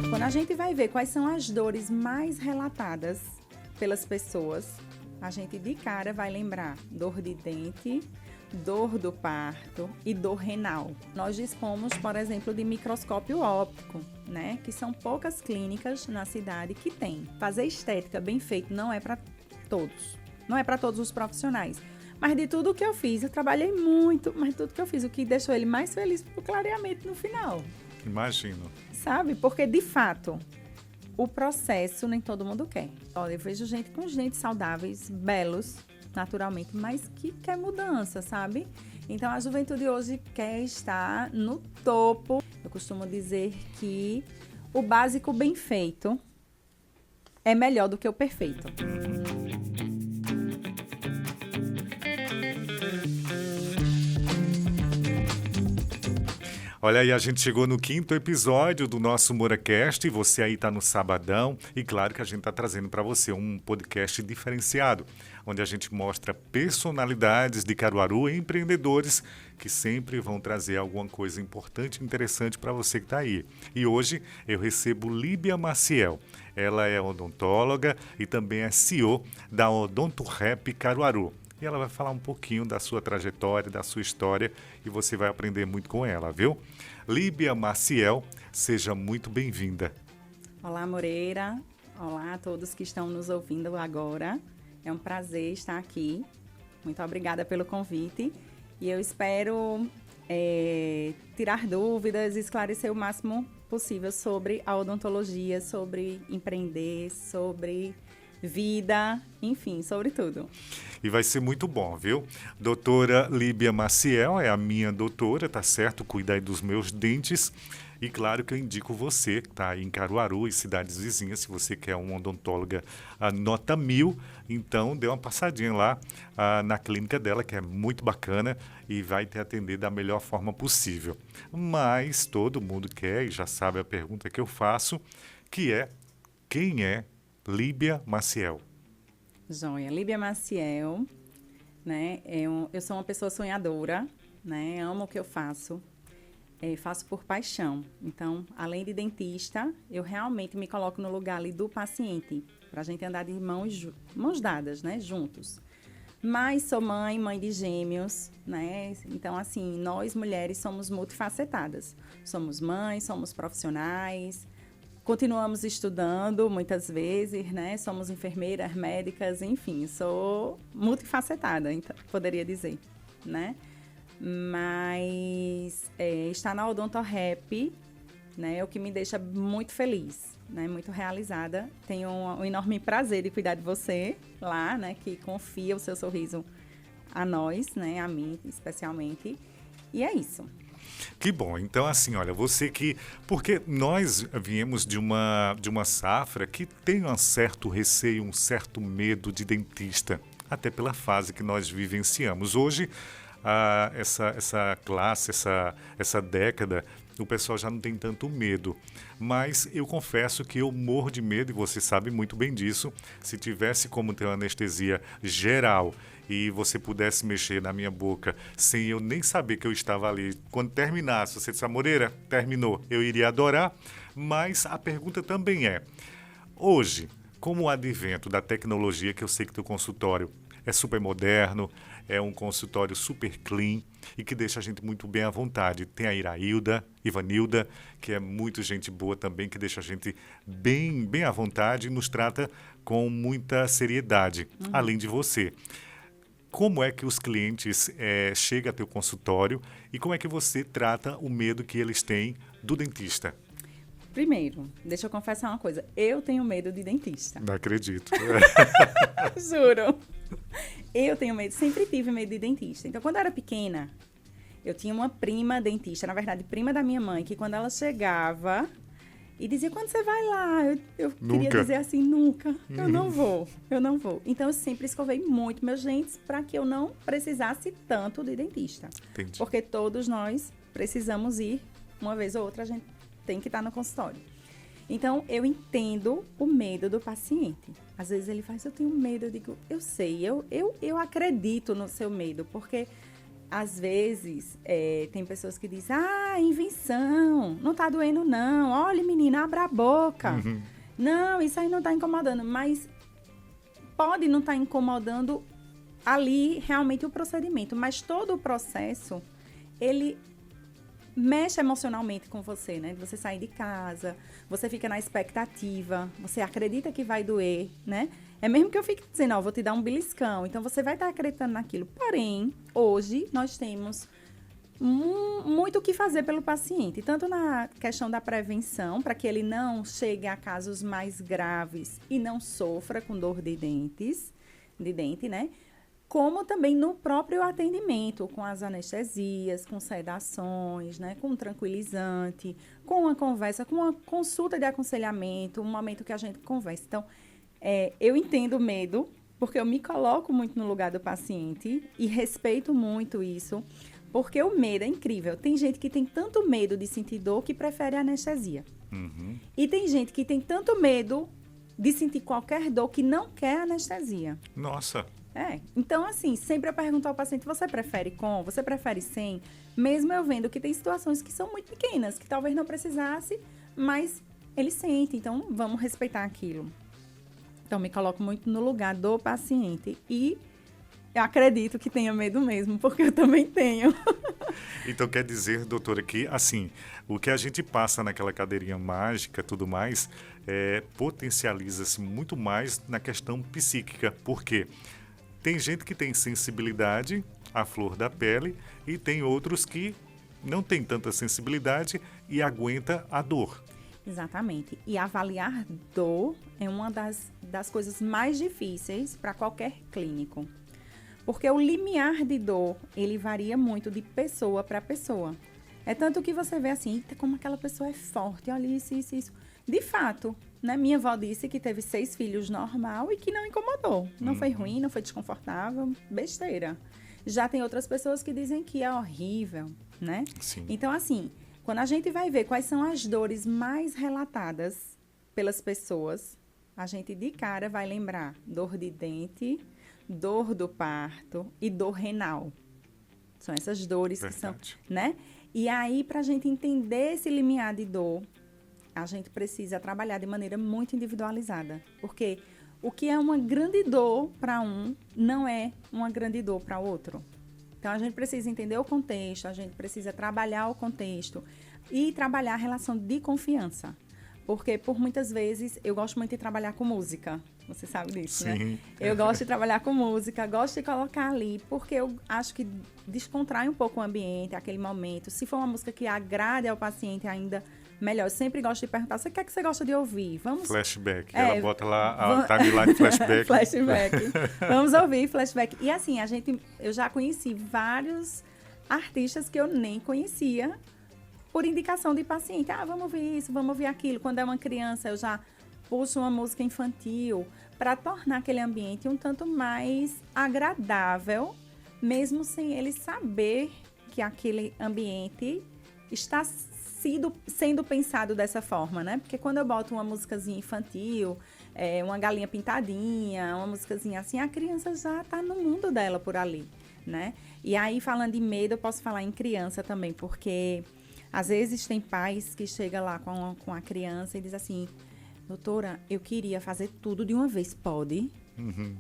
Quando a gente vai ver quais são as dores mais relatadas pelas pessoas, a gente de cara vai lembrar dor de dente, dor do parto e dor renal. Nós dispomos, por exemplo, de microscópio óptico, né? Que são poucas clínicas na cidade que tem. Fazer estética bem feito não é para todos, não é para todos os profissionais. Mas de tudo que eu fiz, eu trabalhei muito, mas de tudo que eu fiz, o que deixou ele mais feliz foi o clareamento no final. Imagino. Sabe? Porque, de fato, o processo nem todo mundo quer. Olha, eu vejo gente com os dentes saudáveis, belos, naturalmente, mas que quer mudança, sabe? Então, a juventude hoje quer estar no topo. Eu costumo dizer que o básico bem feito é melhor do que o perfeito. Olha aí, a gente chegou no 5º episódio do nosso MoraCast, você aí está no sabadão e claro que a gente está trazendo para você um podcast diferenciado, onde a gente mostra personalidades de Caruaru e empreendedores que sempre vão trazer alguma coisa importante e interessante para você que está aí. E hoje eu recebo Líbia Maciel. Ela é odontóloga e também é CEO da OdontoRap Caruaru. E ela vai falar um pouquinho da sua trajetória, da sua história, e você vai aprender muito com ela, viu? Líbia Maciel, seja muito bem-vinda. Olá, Moreira. Olá a todos que estão nos ouvindo agora. É um prazer estar aqui. Muito obrigada pelo convite. E eu espero tirar dúvidas e esclarecer o máximo possível sobre a odontologia, sobre empreender, sobre vida, enfim, sobre tudo. E vai ser muito bom, viu? Doutora Líbia Maciel é a minha doutora, tá certo? Cuida aí dos meus dentes. E claro que eu indico você, que está aí em Caruaru e cidades vizinhas, se você quer uma odontóloga nota 1000, então dê uma passadinha lá na clínica dela, que é muito bacana e vai te atender da melhor forma possível. Mas todo mundo quer e já sabe a pergunta que eu faço, que é: quem é Líbia Maciel? Joia, Líbia Maciel, né? Eu sou uma pessoa sonhadora, né? Amo o que eu faço, faço por paixão. Então, além de dentista, eu realmente me coloco no lugar ali do paciente, para a gente andar de mãos dadas, né? Juntos. Mas sou mãe de gêmeos, né? Então, assim, nós mulheres somos multifacetadas. Somos mães, somos profissionais. Continuamos estudando muitas vezes, né? Somos enfermeiras, médicas, enfim, sou multifacetada, então, poderia dizer, né? Mas estar na OdontoRap, né, é o que me deixa muito feliz, né? Muito realizada. Tenho um enorme prazer de cuidar de você lá, né? Que confia o seu sorriso a nós, né? A mim, especialmente. E é isso. Que bom. Então, assim, olha, você que... Porque nós viemos de uma safra que tem um certo receio, um certo medo de dentista, até pela fase que nós vivenciamos. Hoje, essa classe, essa década, o pessoal já não tem tanto medo. Mas eu confesso que eu morro de medo, e você sabe muito bem disso. Se tivesse como ter uma anestesia geral e você pudesse mexer na minha boca sem eu nem saber que eu estava ali, quando terminasse, você disse: Moreira, terminou, eu iria adorar. Mas a pergunta também é: hoje, com o advento da tecnologia, que eu sei que teu consultório é super moderno, é um consultório super clean e que deixa a gente muito bem à vontade. Tem a Ivanilda, que é muito gente boa também, que deixa a gente bem à vontade e nos trata com muita seriedade, além de você. Como é que os clientes chegam a teu consultório e como é que você trata o medo que eles têm do dentista? Primeiro, deixa eu confessar uma coisa. Eu tenho medo de dentista. Não acredito. Juro. Eu tenho medo, sempre tive medo de dentista. Então, quando eu era pequena, Eu tinha uma prima dentista, na verdade, prima da minha mãe, que quando ela chegava e dizia, quando você vai lá? Eu queria dizer assim, nunca, eu não vou. Então, eu sempre escovei muito meus dentes para que eu não precisasse tanto de dentista. Entendi. Porque todos nós precisamos ir, uma vez ou outra, a gente tem que estar no consultório. Então, eu entendo o medo do paciente. Às vezes ele faz, eu tenho medo, eu digo, eu sei, eu acredito no seu medo, porque às vezes tem pessoas que dizem, invenção, não tá doendo não, olha menina, abra a boca. Não, isso aí não tá incomodando, mas pode não estar incomodando ali realmente o procedimento, mas todo o processo, ele mexe emocionalmente com você, né? Você sai de casa, você fica na expectativa, você acredita que vai doer, né? É mesmo que eu fique dizendo, vou te dar um beliscão, então você vai estar acreditando naquilo. Porém, hoje nós temos muito o que fazer pelo paciente, tanto na questão da prevenção, para que ele não chegue a casos mais graves e não sofra com dor de dente, né? Como também no próprio atendimento, com as anestesias, com sedações, né, com tranquilizante, com uma conversa, com uma consulta de aconselhamento, um momento que a gente conversa. Então, eu entendo o medo, porque eu me coloco muito no lugar do paciente e respeito muito isso, porque o medo é incrível. Tem gente que tem tanto medo de sentir dor que prefere a anestesia. E tem gente que tem tanto medo de sentir qualquer dor que não quer anestesia. Nossa! Então, assim, sempre eu pergunto ao paciente, você prefere com, você prefere sem? Mesmo eu vendo que tem situações que são muito pequenas, que talvez não precisasse, mas ele sente, então vamos respeitar aquilo. Então, me coloco muito no lugar do paciente e eu acredito que tenha medo mesmo, porque eu também tenho. Então, quer dizer, doutora, que, assim, o que a gente passa naquela cadeirinha mágica, tudo mais, potencializa-se muito mais na questão psíquica. Por quê? Tem gente que tem sensibilidade à flor da pele e tem outros que não tem tanta sensibilidade e aguenta a dor. Exatamente. E avaliar dor é uma das coisas mais difíceis para qualquer clínico. Porque o limiar de dor, ele varia muito de pessoa para pessoa. É tanto que você vê assim, eita, como aquela pessoa é forte, olha isso. De fato, né? Minha avó disse que teve 6 filhos normal e que não incomodou. Não foi ruim, não foi desconfortável, besteira. Já tem outras pessoas que dizem que é horrível, né? Sim. Então, assim, quando a gente vai ver quais são as dores mais relatadas pelas pessoas, a gente de cara vai lembrar dor de dente, dor do parto e dor renal. São essas dores que são, né? E aí, para a gente entender esse limiar de dor, a gente precisa trabalhar de maneira muito individualizada. Porque o que é uma grande dor para um, não é uma grande dor para o outro. Então, a gente precisa entender o contexto, a gente precisa trabalhar o contexto e trabalhar a relação de confiança. Porque, por muitas vezes, eu gosto muito de trabalhar com música. Você sabe disso, Sim. né? Eu gosto de trabalhar com música, gosto de colocar ali, porque eu acho que descontrai um pouco o ambiente, aquele momento. Se for uma música que agrade ao paciente ainda, melhor. Eu sempre gosto de perguntar, o que é que você gosta de ouvir? Vamos... Flashback. Ela bota lá a timeline flashback. Flashback. Vamos ouvir flashback. E assim, eu já conheci vários artistas que eu nem conhecia por indicação de paciente. Vamos ouvir isso, vamos ouvir aquilo. Quando é uma criança, eu já puxo uma música infantil para tornar aquele ambiente um tanto mais agradável, mesmo sem ele saber que aquele ambiente está sendo pensado dessa forma, né? Porque quando eu boto uma musicazinha infantil, uma galinha pintadinha, uma musicazinha assim, a criança já está no mundo dela por ali, né? E aí, falando de medo, eu posso falar em criança também, porque às vezes tem pais que chegam lá com a criança e dizem assim, doutora, eu queria fazer tudo de uma vez, pode?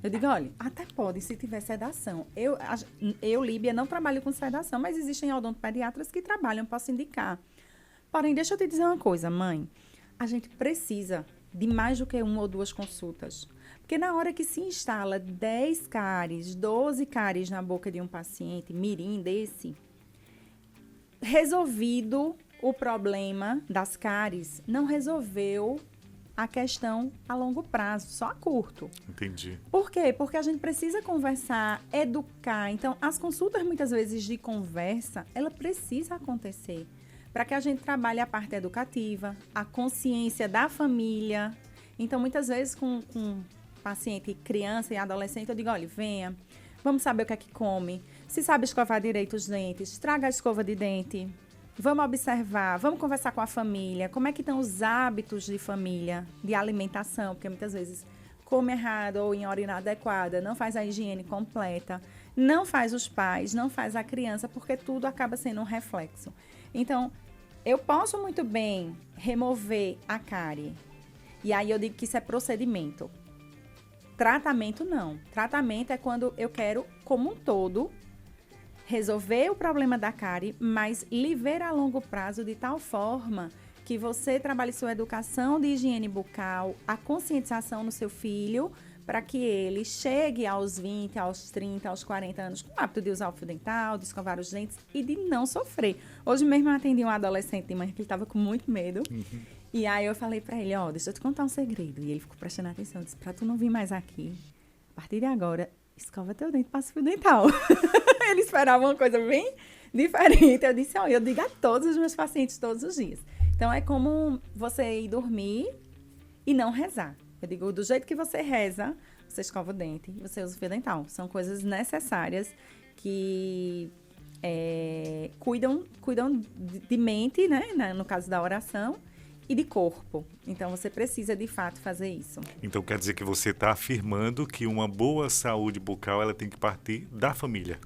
Eu digo, olha, até pode se tiver sedação. Eu, Líbia, não trabalho com sedação, mas existem odontopediatras que trabalham, posso indicar. Porém, deixa eu te dizer uma coisa, mãe. A gente precisa de mais do que 1 ou 2 consultas. Porque na hora que se instala 10 cáries, 12 cáries na boca de um paciente, mirim desse, resolvido o problema das cáries, não resolveu a questão a longo prazo, só a curto. Entendi. Por quê? Porque a gente precisa conversar, educar. Então, as consultas, muitas vezes, de conversa, ela precisa acontecer para que a gente trabalhe a parte educativa, a consciência da família. Então, muitas vezes, com paciente criança e adolescente, eu digo, olha, venha, vamos saber o que é que come. Se sabe escovar direito os dentes, traga a escova de dente. Vamos observar, vamos conversar com a família, como é que estão os hábitos de família, de alimentação, porque muitas vezes come errado ou em hora inadequada, não faz a higiene completa, não faz os pais, não faz a criança, porque tudo acaba sendo um reflexo. Então, eu posso muito bem remover a cárie, e aí eu digo que isso é procedimento. Tratamento não. Tratamento é quando eu quero, como um todo, resolver o problema da cárie, mas lhe ver a longo prazo de tal forma que você trabalhe sua educação de higiene bucal, a conscientização no seu filho, para que ele chegue aos 20, aos 30, aos 40 anos com o hábito de usar o fio dental, de escovar os dentes e de não sofrer. Hoje mesmo eu atendi um adolescente de manhã que ele estava com muito medo. E aí eu falei para ele, ó, deixa eu te contar um segredo. E ele ficou prestando atenção, disse, para tu não vir mais aqui, a partir de agora, escova teu dente, passa o fio dental. Ele esperava uma coisa bem diferente. Eu disse, ó, eu digo a todos os meus pacientes todos os dias. Então, é como você ir dormir e não rezar. Eu digo, do jeito que você reza, você escova o dente e você usa o fio dental. São coisas necessárias que cuidam de mente, né? No caso da oração, e de corpo. Então, você precisa, de fato, fazer isso. Então, quer dizer que você está afirmando que uma boa saúde bucal ela tem que partir da família.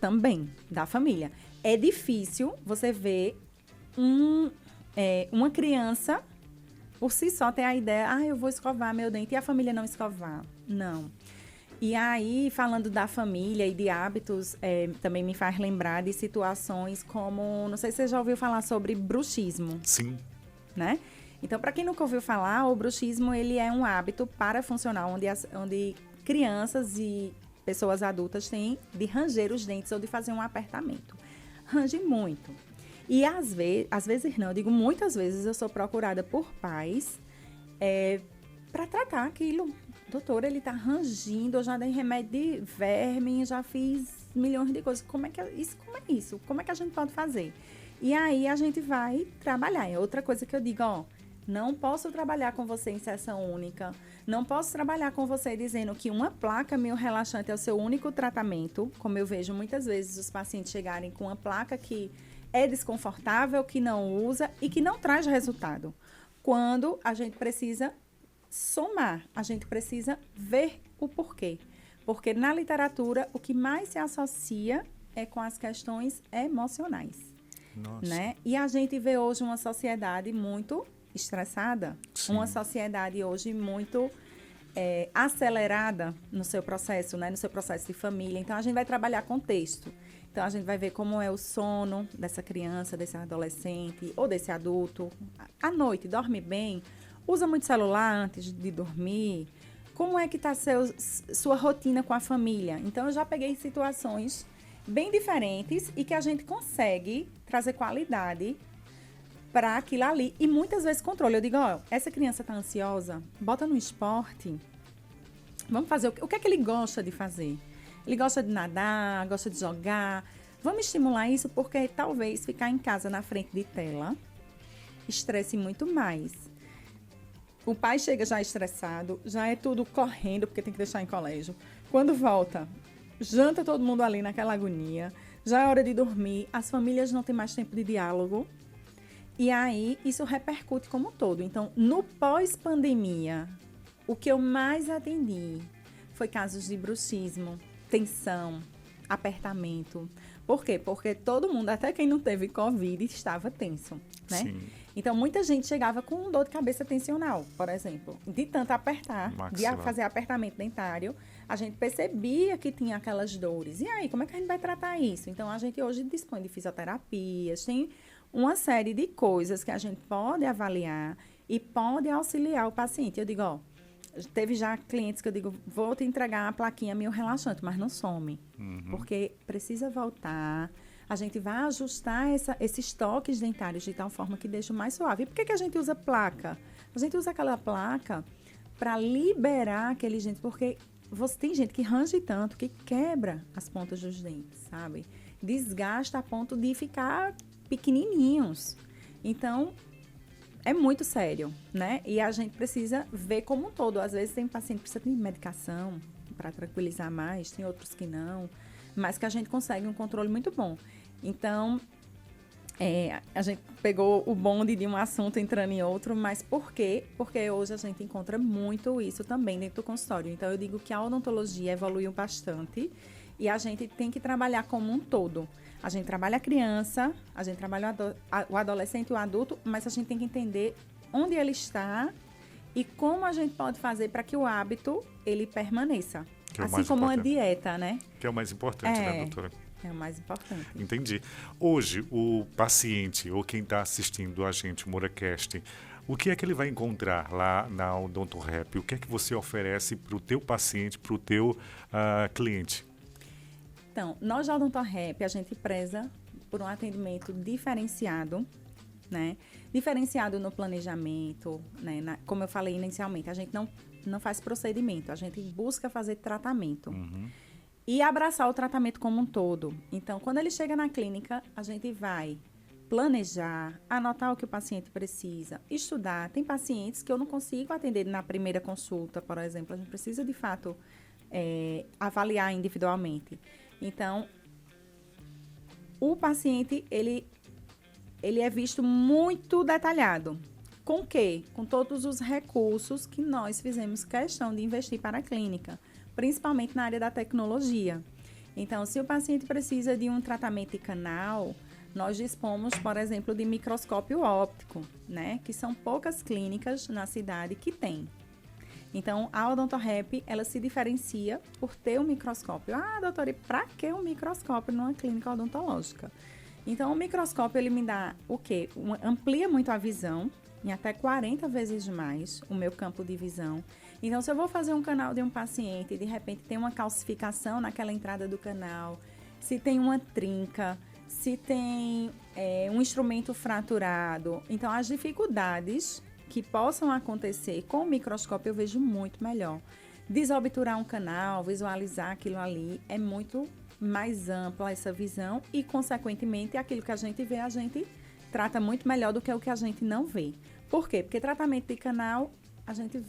Também, da família. É difícil você ver uma criança, por si só, ter a ideia, eu vou escovar meu dente, e a família não escovar. Não. E aí, falando da família e de hábitos, também me faz lembrar de situações como, não sei se você já ouviu falar sobre bruxismo. Sim. Né? Então, para quem nunca ouviu falar, o bruxismo ele é um hábito parafuncional onde crianças e pessoas adultas têm de ranger os dentes ou de fazer um apertamento. Range muito. E às vezes não, eu digo muitas vezes eu sou procurada por pais para tratar aquilo. Doutor, ele está rangindo, eu já dei remédio de verme, já fiz milhões de coisas. Como é isso? Como é que a gente pode fazer? E aí a gente vai trabalhar. É outra coisa que eu digo, não posso trabalhar com você em sessão única, não posso trabalhar com você dizendo que uma placa mio-relaxante é o seu único tratamento, como eu vejo muitas vezes os pacientes chegarem com uma placa que é desconfortável, que não usa e que não traz resultado. Quando a gente precisa somar, a gente precisa ver o porquê. Porque na literatura o que mais se associa é com as questões emocionais. Nossa. Né? E a gente vê hoje uma sociedade muito estressada, Sim. Uma sociedade hoje muito acelerada no seu processo, né? No seu processo de família. Então, a gente vai trabalhar contexto. Então, a gente vai ver como é o sono dessa criança, desse adolescente ou desse adulto. À noite, dorme bem? Usa muito celular antes de dormir? Como é que está sua rotina com a família? Então, eu já peguei situações bem diferentes e que a gente consegue trazer qualidade para aquilo ali e muitas vezes controle. Eu digo, essa criança está ansiosa, bota no esporte, vamos fazer o que é que ele gosta de fazer? Ele gosta de nadar, gosta de jogar, vamos estimular isso porque talvez ficar em casa na frente de tela estresse muito mais. O pai chega já estressado, já é tudo correndo porque tem que deixar em colégio. Quando volta, janta todo mundo ali naquela agonia, já é hora de dormir, as famílias não têm mais tempo de diálogo. E aí, isso repercute como um todo. Então, no pós-pandemia, o que eu mais atendi foi casos de bruxismo, tensão, apertamento. Por quê? Porque todo mundo, até quem não teve Covid, estava tenso, né? Sim. Então, muita gente chegava com dor de cabeça tensional, por exemplo. De tanto apertar, Maxilar. de fazer apertamento dentário, a gente percebia que tinha aquelas dores. E aí, como é que a gente vai tratar isso? Então, a gente hoje dispõe de fisioterapias, tem uma série de coisas que a gente pode avaliar e pode auxiliar o paciente. Eu digo, teve já clientes que eu digo, vou te entregar a plaquinha mio-relaxante, mas não some. Porque precisa voltar. A gente vai ajustar esses toques dentários de tal forma que deixa mais suave. E por que a gente usa placa? A gente usa aquela placa para liberar aquele dente, porque tem gente que range tanto que quebra as pontas dos dentes, sabe? Desgasta a ponto de ficar pequenininhos. Então, é muito sério, né? E a gente precisa ver como um todo. Às vezes tem paciente que precisa de medicação para tranquilizar mais, tem outros que não, mas que a gente consegue um controle muito bom. Então, a gente pegou o bonde de um assunto entrando em outro, mas por quê? Porque hoje a gente encontra muito isso também dentro do consultório. Então, eu digo que a odontologia evoluiu bastante e a gente tem que trabalhar como um todo. A gente trabalha a criança, a gente trabalha o adolescente e o adulto, mas a gente tem que entender onde ele está e como a gente pode fazer para que o hábito ele permaneça. Assim como uma dieta, né? Que é o mais importante, né, doutora? É o mais importante. Entendi. Hoje, o paciente ou quem está assistindo a gente, o MoraCast, o que é que ele vai encontrar lá na OdontoRap? O que é que você oferece para o teu paciente, para o teu cliente? Então, nós da OdontoRap, a gente preza por um atendimento diferenciado, né? Diferenciado no planejamento, né? Como eu falei inicialmente, a gente não faz procedimento, a gente busca fazer tratamento. Uhum. E abraçar o tratamento como um todo. Então, quando ele chega na clínica, a gente vai planejar, anotar o que o paciente precisa, estudar. Tem pacientes que eu não consigo atender na primeira consulta, por exemplo. A gente precisa, de fato, avaliar individualmente. Então, o paciente, ele é visto muito detalhado. Com o quê? Com todos os recursos que nós fizemos questão de investir para a clínica, principalmente na área da tecnologia. Então, se o paciente precisa de um tratamento de canal, nós dispomos, por exemplo, de microscópio óptico, né? Que são poucas clínicas na cidade que têm. Então, a OdontoRap, ela se diferencia por ter um microscópio. Ah, doutora, e para que um microscópio numa clínica odontológica? Então, o microscópio, ele me dá o quê? Amplia muito a visão, em até 40 vezes mais o meu campo de visão. Então, se eu vou fazer um canal de um paciente e, de repente, tem uma calcificação naquela entrada do canal, se tem uma trinca, se tem um instrumento fraturado, então, as dificuldades que possam acontecer com o microscópio eu vejo muito melhor. Desobturar um canal, visualizar aquilo ali, é muito mais ampla essa visão e, consequentemente, aquilo que a gente vê, a gente trata muito melhor do que o que a gente não vê. Por quê? Porque tratamento de canal, a gente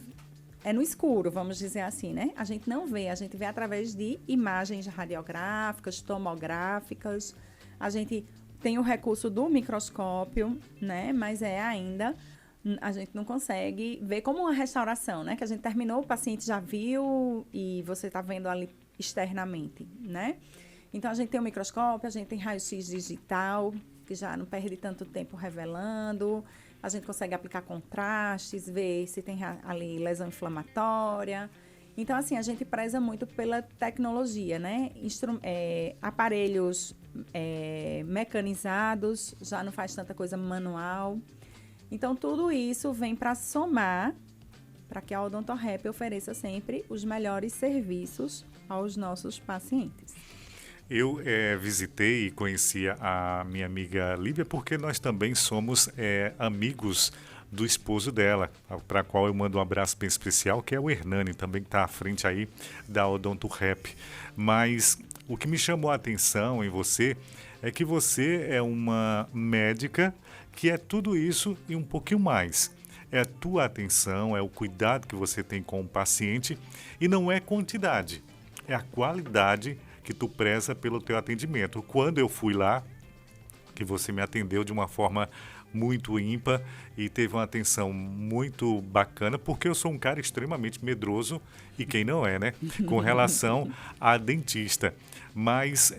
é no escuro, vamos dizer assim, né? A gente não vê, a gente vê através de imagens radiográficas, tomográficas. A gente tem o recurso do microscópio, né? Mas ainda a gente não consegue ver como uma restauração, né? Que a gente terminou, o paciente já viu e você está vendo ali externamente, né? Então, a gente tem o microscópio, a gente tem raio-x digital, que já não perde tanto tempo revelando. A gente consegue aplicar contrastes, ver se tem ali lesão inflamatória. Então, assim, a gente preza muito pela tecnologia, né? Aparelhos mecanizados, já não faz tanta coisa manual. Então, tudo isso vem para somar para que a OdontoRap ofereça sempre os melhores serviços aos nossos pacientes. Eu visitei e conheci a minha amiga Líbia porque nós também somos amigos do esposo dela, para a qual eu mando um abraço bem especial, que é o Hernani, também está à frente aí da OdontoRap. Mas o que me chamou a atenção em você é que você é uma médica que é tudo isso e um pouquinho mais. É a tua atenção, é o cuidado que você tem com o paciente e não é quantidade, é a qualidade que tu preza pelo teu atendimento. Quando eu fui lá, que você me atendeu de uma forma muito ímpar e teve uma atenção muito bacana, porque eu sou um cara extremamente medroso, e quem não é, né? Com relação a dentista. Mas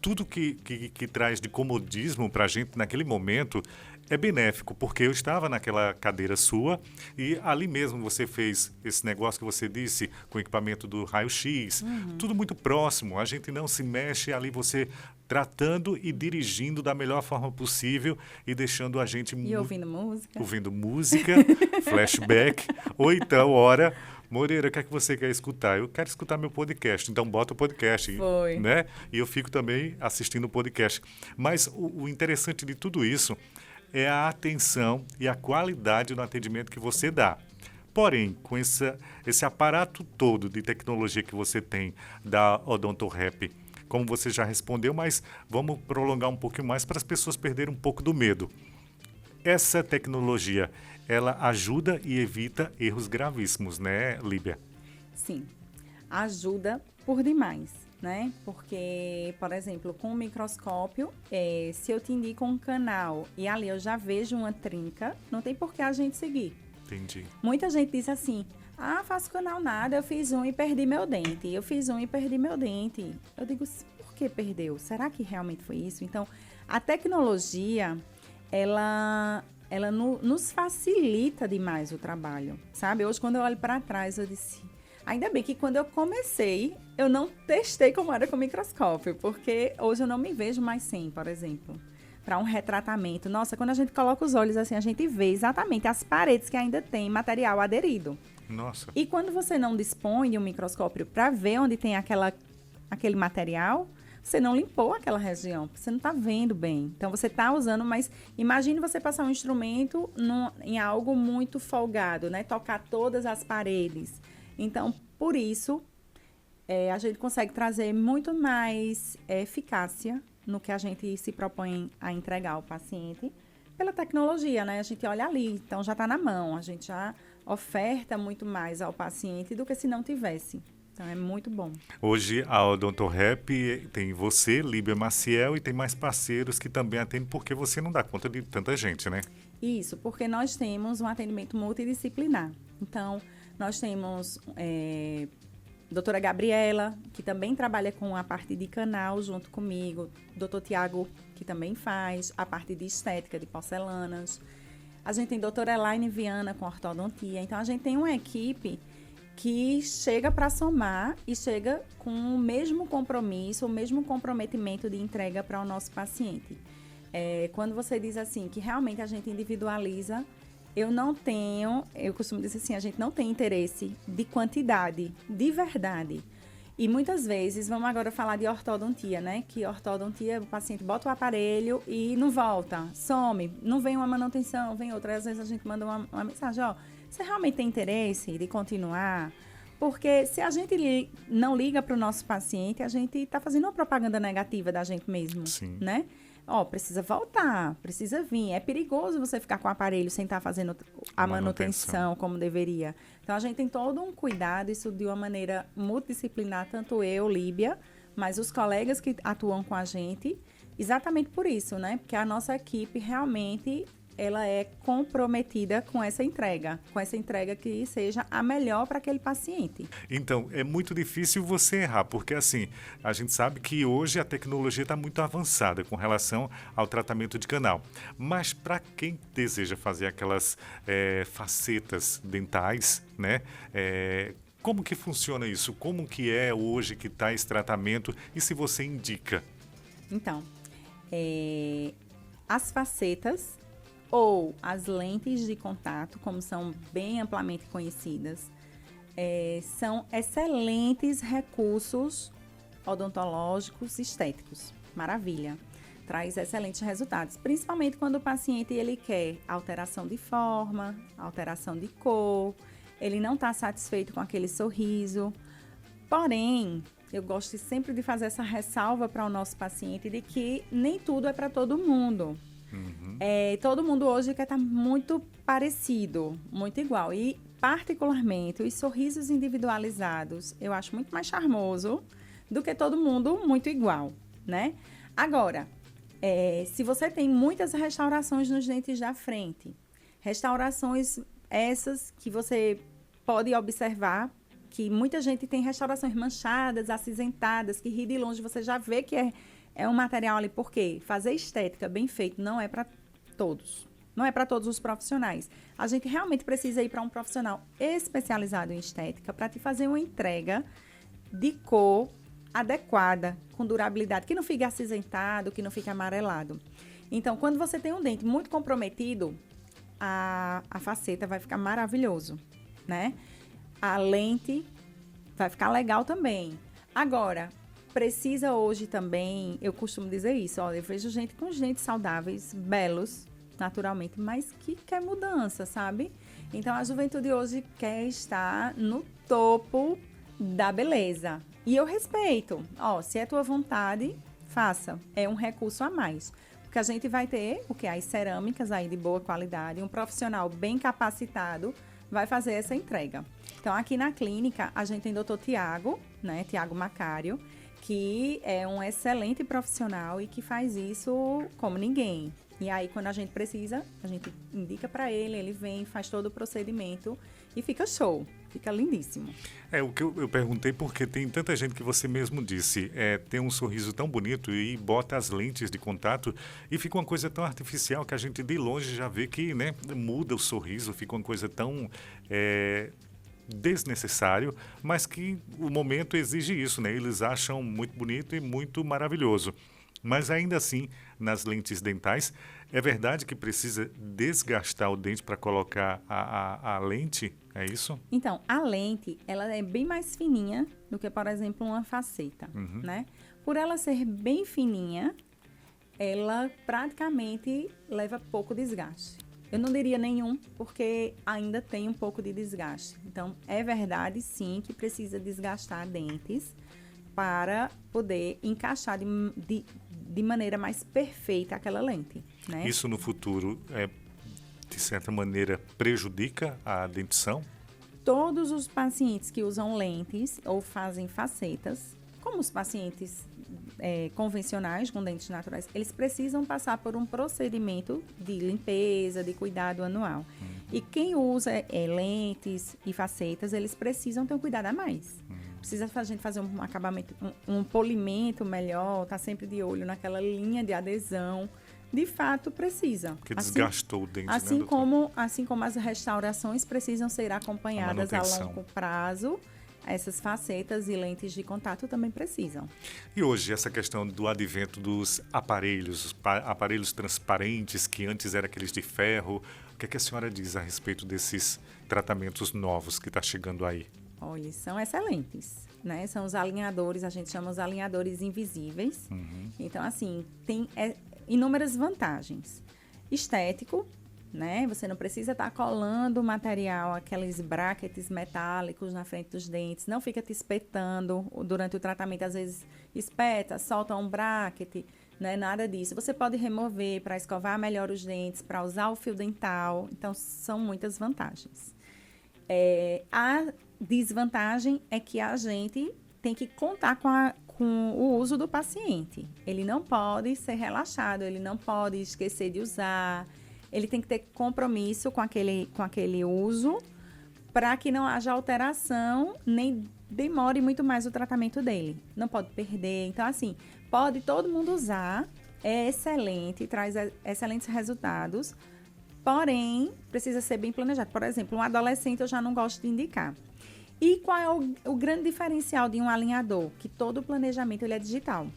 tudo que traz de comodismo para a gente naquele momento é benéfico, porque eu estava naquela cadeira sua e ali mesmo você fez esse negócio que você disse, com o equipamento do raio-x, tudo muito próximo, a gente não se mexe, ali você tratando e dirigindo da melhor forma possível e deixando a gente... E ouvindo música. Ouvindo música, flashback, ou então, ora... Moreira, o que é que você quer escutar? Eu quero escutar meu podcast, então bota o podcast. Foi. Né? E eu fico também assistindo o podcast. Mas o interessante de tudo isso é a atenção e a qualidade no atendimento que você dá. Porém, com esse aparato todo de tecnologia que você tem da OdontoRep, como você já respondeu, mas vamos prolongar um pouquinho mais para as pessoas perderem um pouco do medo. Essa tecnologia, ela ajuda e evita erros gravíssimos, né, Líbia? Sim, ajuda por demais, né? Porque, por exemplo, com o microscópio, se eu te indico um canal e ali eu já vejo uma trinca, não tem por que a gente seguir. Entendi. Muita gente diz assim, faço canal nada, eu fiz um e perdi meu dente. Eu fiz um e perdi meu dente. Eu digo, por que perdeu? Será que realmente foi isso? Então, a tecnologia, ela nos facilita demais o trabalho, sabe? Hoje, quando eu olho para trás, eu disse, ainda bem que quando eu comecei, eu não testei como era com o microscópio, porque hoje eu não me vejo mais sem, por exemplo, para um retratamento. Nossa, quando a gente coloca os olhos assim, a gente vê exatamente as paredes que ainda tem material aderido. Nossa. E quando você não dispõe de um microscópio para ver onde tem aquele material, você não limpou aquela região, você não está vendo bem. Então, você está usando, mas imagine você passar um instrumento em algo muito folgado, né? Tocar todas as paredes. Então, por isso, a gente consegue trazer muito mais eficácia no que a gente se propõe a entregar ao paciente pela tecnologia, né? A gente olha ali, então já está na mão, a gente já oferta muito mais ao paciente do que se não tivesse. Então, é muito bom. Hoje, a OdontoRep tem você, Líbia Maciel, e tem mais parceiros que também atendem, porque você não dá conta de tanta gente, né? Isso, porque nós temos um atendimento multidisciplinar. Então, nós temos doutora Gabriela, que também trabalha com a parte de canal junto comigo, doutor Tiago, que também faz a parte de estética, de porcelanas. A gente tem doutora Elaine Viana com ortodontia. Então, a gente tem uma equipe que chega para somar e chega com o mesmo compromisso, o mesmo comprometimento de entrega para o nosso paciente. Quando você diz assim, que realmente a gente individualiza, eu costumo dizer assim, a gente não tem interesse de quantidade, de verdade. E muitas vezes, vamos agora falar de ortodontia, né? Que ortodontia, o paciente bota o aparelho e não volta, some, não vem uma manutenção, vem outra. Às vezes a gente manda uma mensagem, você realmente tem interesse de continuar? Porque se a gente não liga para o nosso paciente, a gente está fazendo uma propaganda negativa da gente mesmo, Sim. né? Precisa voltar, precisa vir. É perigoso você ficar com o aparelho sem estar fazendo a manutenção como deveria. Então, a gente tem todo um cuidado, isso de uma maneira multidisciplinar, tanto eu, Líbia, mas os colegas que atuam com a gente, exatamente por isso, né? Porque a nossa equipe realmente ela é comprometida com essa entrega que seja a melhor para aquele paciente. Então, é muito difícil você errar, porque assim, a gente sabe que hoje a tecnologia está muito avançada com relação ao tratamento de canal. Mas para quem deseja fazer aquelas facetas dentais, né? Como que funciona isso? Como que é hoje que está esse tratamento e se você indica? Então, as facetas ou as lentes de contato, como são bem amplamente conhecidas, são excelentes recursos odontológicos e estéticos. Maravilha. Traz excelentes resultados, principalmente quando o paciente ele quer alteração de forma, alteração de cor, ele não está satisfeito com aquele sorriso. Porém, eu gosto sempre de fazer essa ressalva para o nosso paciente de que nem tudo é para todo mundo. Uhum. Todo mundo hoje quer estar muito parecido, muito igual. E, particularmente, os sorrisos individualizados, eu acho muito mais charmoso do que todo mundo muito igual, né? Agora, se você tem muitas restaurações nos dentes da frente, restaurações essas que você pode observar, que muita gente tem restaurações manchadas, acinzentadas, que ri de longe, você já vê que é um material ali, porque fazer estética bem feito não é para todos. Não é para todos os profissionais. A gente realmente precisa ir para um profissional especializado em estética para te fazer uma entrega de cor adequada, com durabilidade, que não fique acinzentado, que não fique amarelado. Então, quando você tem um dente muito comprometido, a faceta vai ficar maravilhoso, né? A lente vai ficar legal também. Agora, precisa hoje também, eu costumo dizer isso, olha, eu vejo gente com os dentes saudáveis, belos, naturalmente, mas que quer mudança, sabe? Então, a juventude hoje quer estar no topo da beleza. E eu respeito. Se é tua vontade, faça. É um recurso a mais. Porque a gente vai ter as cerâmicas aí de boa qualidade, um profissional bem capacitado vai fazer essa entrega. Então, aqui na clínica, a gente tem o Dr. Tiago, né? Tiago Macário, que é um excelente profissional e que faz isso como ninguém. E aí, quando a gente precisa, a gente indica para ele, ele vem, faz todo o procedimento e fica show, fica lindíssimo. O que eu perguntei porque tem tanta gente que você mesmo disse, tem um sorriso tão bonito e bota as lentes de contato e fica uma coisa tão artificial que a gente de longe já vê que, né, muda o sorriso, fica uma coisa tão desnecessário, mas que o momento exige isso, né? Eles acham muito bonito e muito maravilhoso. Mas ainda assim, nas lentes dentais, é verdade que precisa desgastar o dente para colocar a lente? É isso? Então, a lente, ela é bem mais fininha do que, por exemplo, uma faceta, né? Por ela ser bem fininha, ela praticamente leva pouco desgaste. Eu não diria nenhum, porque ainda tem um pouco de desgaste. Então, é verdade, sim, que precisa desgastar dentes para poder encaixar de maneira mais perfeita aquela lente, né? Isso no futuro, de certa maneira, prejudica a dentição? Todos os pacientes que usam lentes ou fazem facetas, como os pacientes convencionais com dentes naturais, eles precisam passar por um procedimento de limpeza, de cuidado anual. E quem usa lentes e facetas, eles precisam ter um cuidado a mais. Precisa a gente fazer um acabamento, um polimento melhor, tá sempre de olho naquela linha de adesão. De fato, precisa. Porque desgastou o dente, assim, né, assim como as restaurações precisam ser acompanhadas a longo prazo, essas facetas e lentes de contato também precisam. E hoje, essa questão do advento dos aparelhos, os aparelhos transparentes, que antes eram aqueles de ferro, o que a senhora diz a respeito desses tratamentos novos que está chegando aí? Olha, são excelentes, né? São os alinhadores, a gente chama os alinhadores invisíveis. Então, assim, tem inúmeras vantagens. Estético, né? Você não precisa estar colando material, aqueles brackets metálicos na frente dos dentes, não fica te espetando durante o tratamento, às vezes espeta, solta um bracket, né? Nada disso. Você pode remover para escovar melhor os dentes, para usar o fio dental, então são muitas vantagens. A desvantagem é que a gente tem que contar com o uso do paciente. Ele não pode ser relaxado, ele não pode esquecer de usar, ele tem que ter compromisso com aquele uso para que não haja alteração, nem demore muito mais o tratamento dele. Não pode perder. Então, assim, pode todo mundo usar, é excelente, traz excelentes resultados, porém, precisa ser bem planejado. Por exemplo, um adolescente eu já não gosto de indicar. E qual é o grande diferencial de um alinhador? Que todo o planejamento ele é digital.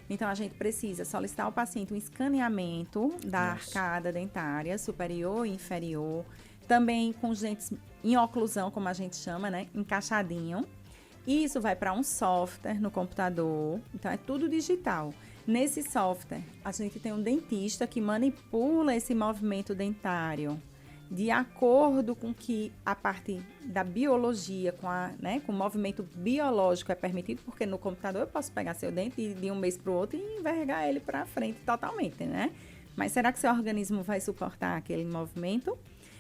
Então, a gente precisa solicitar ao paciente um escaneamento da arcada dentária, superior e inferior. Também com os dentes em oclusão, como a gente chama, né? Encaixadinho. E isso vai para um software no computador. Então, é tudo digital. Nesse software, a gente tem um dentista que manipula esse movimento dentário de acordo com que a parte da biologia, com o movimento biológico é permitido, porque no computador eu posso pegar seu dente e de um mês para o outro e envergar ele para frente totalmente, né? Mas será que seu organismo vai suportar aquele movimento?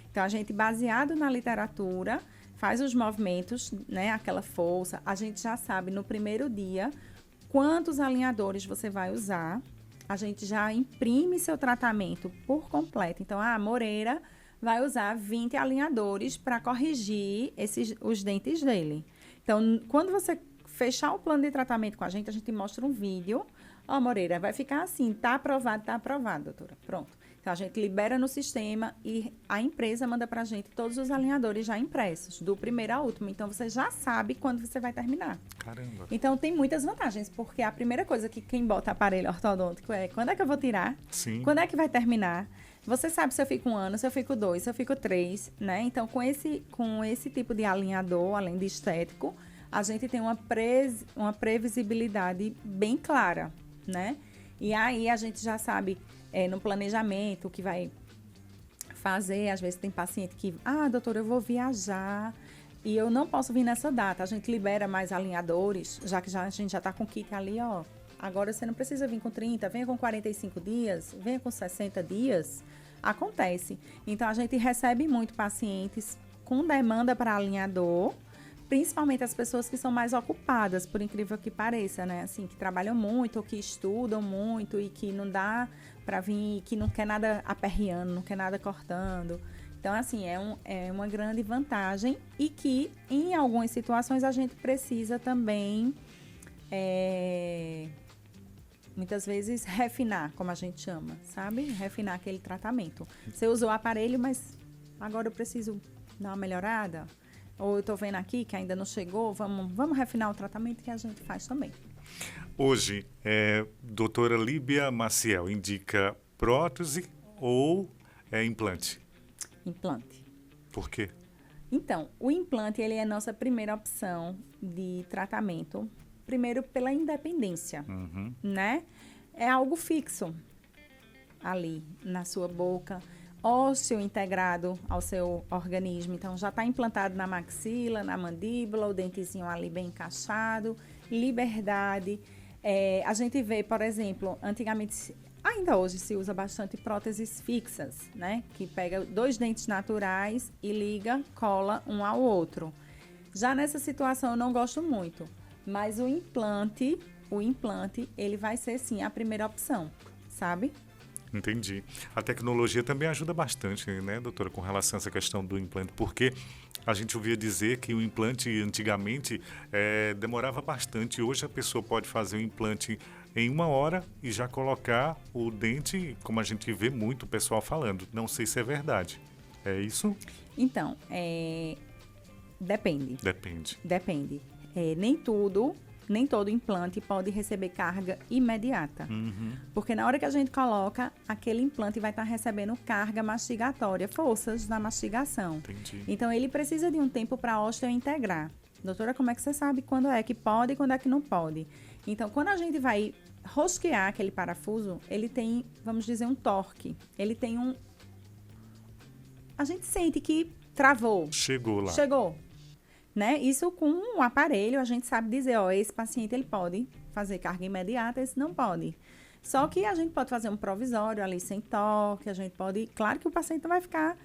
Então, a gente, baseado na literatura, faz os movimentos, né? Aquela força. A gente já sabe no primeiro dia quantos alinhadores você vai usar. A gente já imprime seu tratamento por completo. Então, a Moreira vai usar 20 alinhadores para corrigir os dentes dele. Então, quando você fechar o plano de tratamento com a gente mostra um vídeo. Moreira, vai ficar assim, tá aprovado, doutora. Pronto. Então, a gente libera no sistema e a empresa manda para a gente todos os alinhadores já impressos, do primeiro ao último. Então, você já sabe quando você vai terminar. Caramba! Então, tem muitas vantagens, porque a primeira coisa que quem bota aparelho ortodôntico é quando é que eu vou tirar? Sim. Quando é que vai terminar? Você sabe se eu fico 1 ano, se eu fico 2, se eu fico 3, né? Então, com esse tipo de alinhador, além de estético, a gente tem uma previsibilidade bem clara, né? E aí, a gente já sabe no planejamento o que vai fazer. Às vezes tem paciente que, doutora, eu vou viajar e eu não posso vir nessa data. A gente libera mais alinhadores, já que a gente já está com o kit ali, ó. Agora você não precisa vir com 30, venha com 45 dias, venha com 60 dias. Acontece. Então, a gente recebe muito pacientes com demanda para alinhador, principalmente as pessoas que são mais ocupadas, por incrível que pareça, né? Assim, que trabalham muito, ou que estudam muito e que não dá para vir, que não quer nada aperreando, não quer nada cortando. Então, assim, é uma grande vantagem e que, em algumas situações, a gente precisa também, muitas vezes, refinar, como a gente chama, sabe? Refinar aquele tratamento. Você usou o aparelho, mas agora eu preciso dar uma melhorada. Ou eu estou vendo aqui que ainda não chegou, vamos refinar o tratamento que a gente faz também. Hoje, doutora Líbia Maciel indica prótese ou implante? Implante. Por quê? Então, o implante, ele é a nossa primeira opção de tratamento. Primeiro, pela independência, né? É algo fixo ali na sua boca, ósseo integrado ao seu organismo. Então, já está implantado na maxila, na mandíbula, o dentezinho ali bem encaixado, liberdade. A gente vê, por exemplo, antigamente, ainda hoje se usa bastante próteses fixas, né? Que pega 2 dentes naturais e liga, cola um ao outro. Já nessa situação eu não gosto muito, mas o implante, ele vai ser sim a primeira opção, sabe? Entendi. A tecnologia também ajuda bastante, né, doutora, com relação a essa questão do implante, porque a gente ouvia dizer que o implante antigamente demorava bastante. Hoje a pessoa pode fazer o implante em 1 hora e já colocar o dente, como a gente vê muito o pessoal falando. Não sei se é verdade. É isso? Então, depende. Depende. Nem todo implante pode receber carga imediata. Porque na hora que a gente coloca, aquele implante vai estar recebendo carga mastigatória, forças na mastigação. Entendi. Então, ele precisa de um tempo para a ósteo integrar. Doutora, como é que você sabe quando é que pode e quando é que não pode? Então, quando a gente vai rosquear aquele parafuso, ele tem, vamos dizer, um torque. Ele tem a gente sente que travou. Chegou lá. Né? Isso com o aparelho, a gente sabe dizer, esse paciente ele pode fazer carga imediata, esse não pode. Só que a gente pode fazer um provisório ali sem toque, a gente pode... Claro que o paciente não vai ficar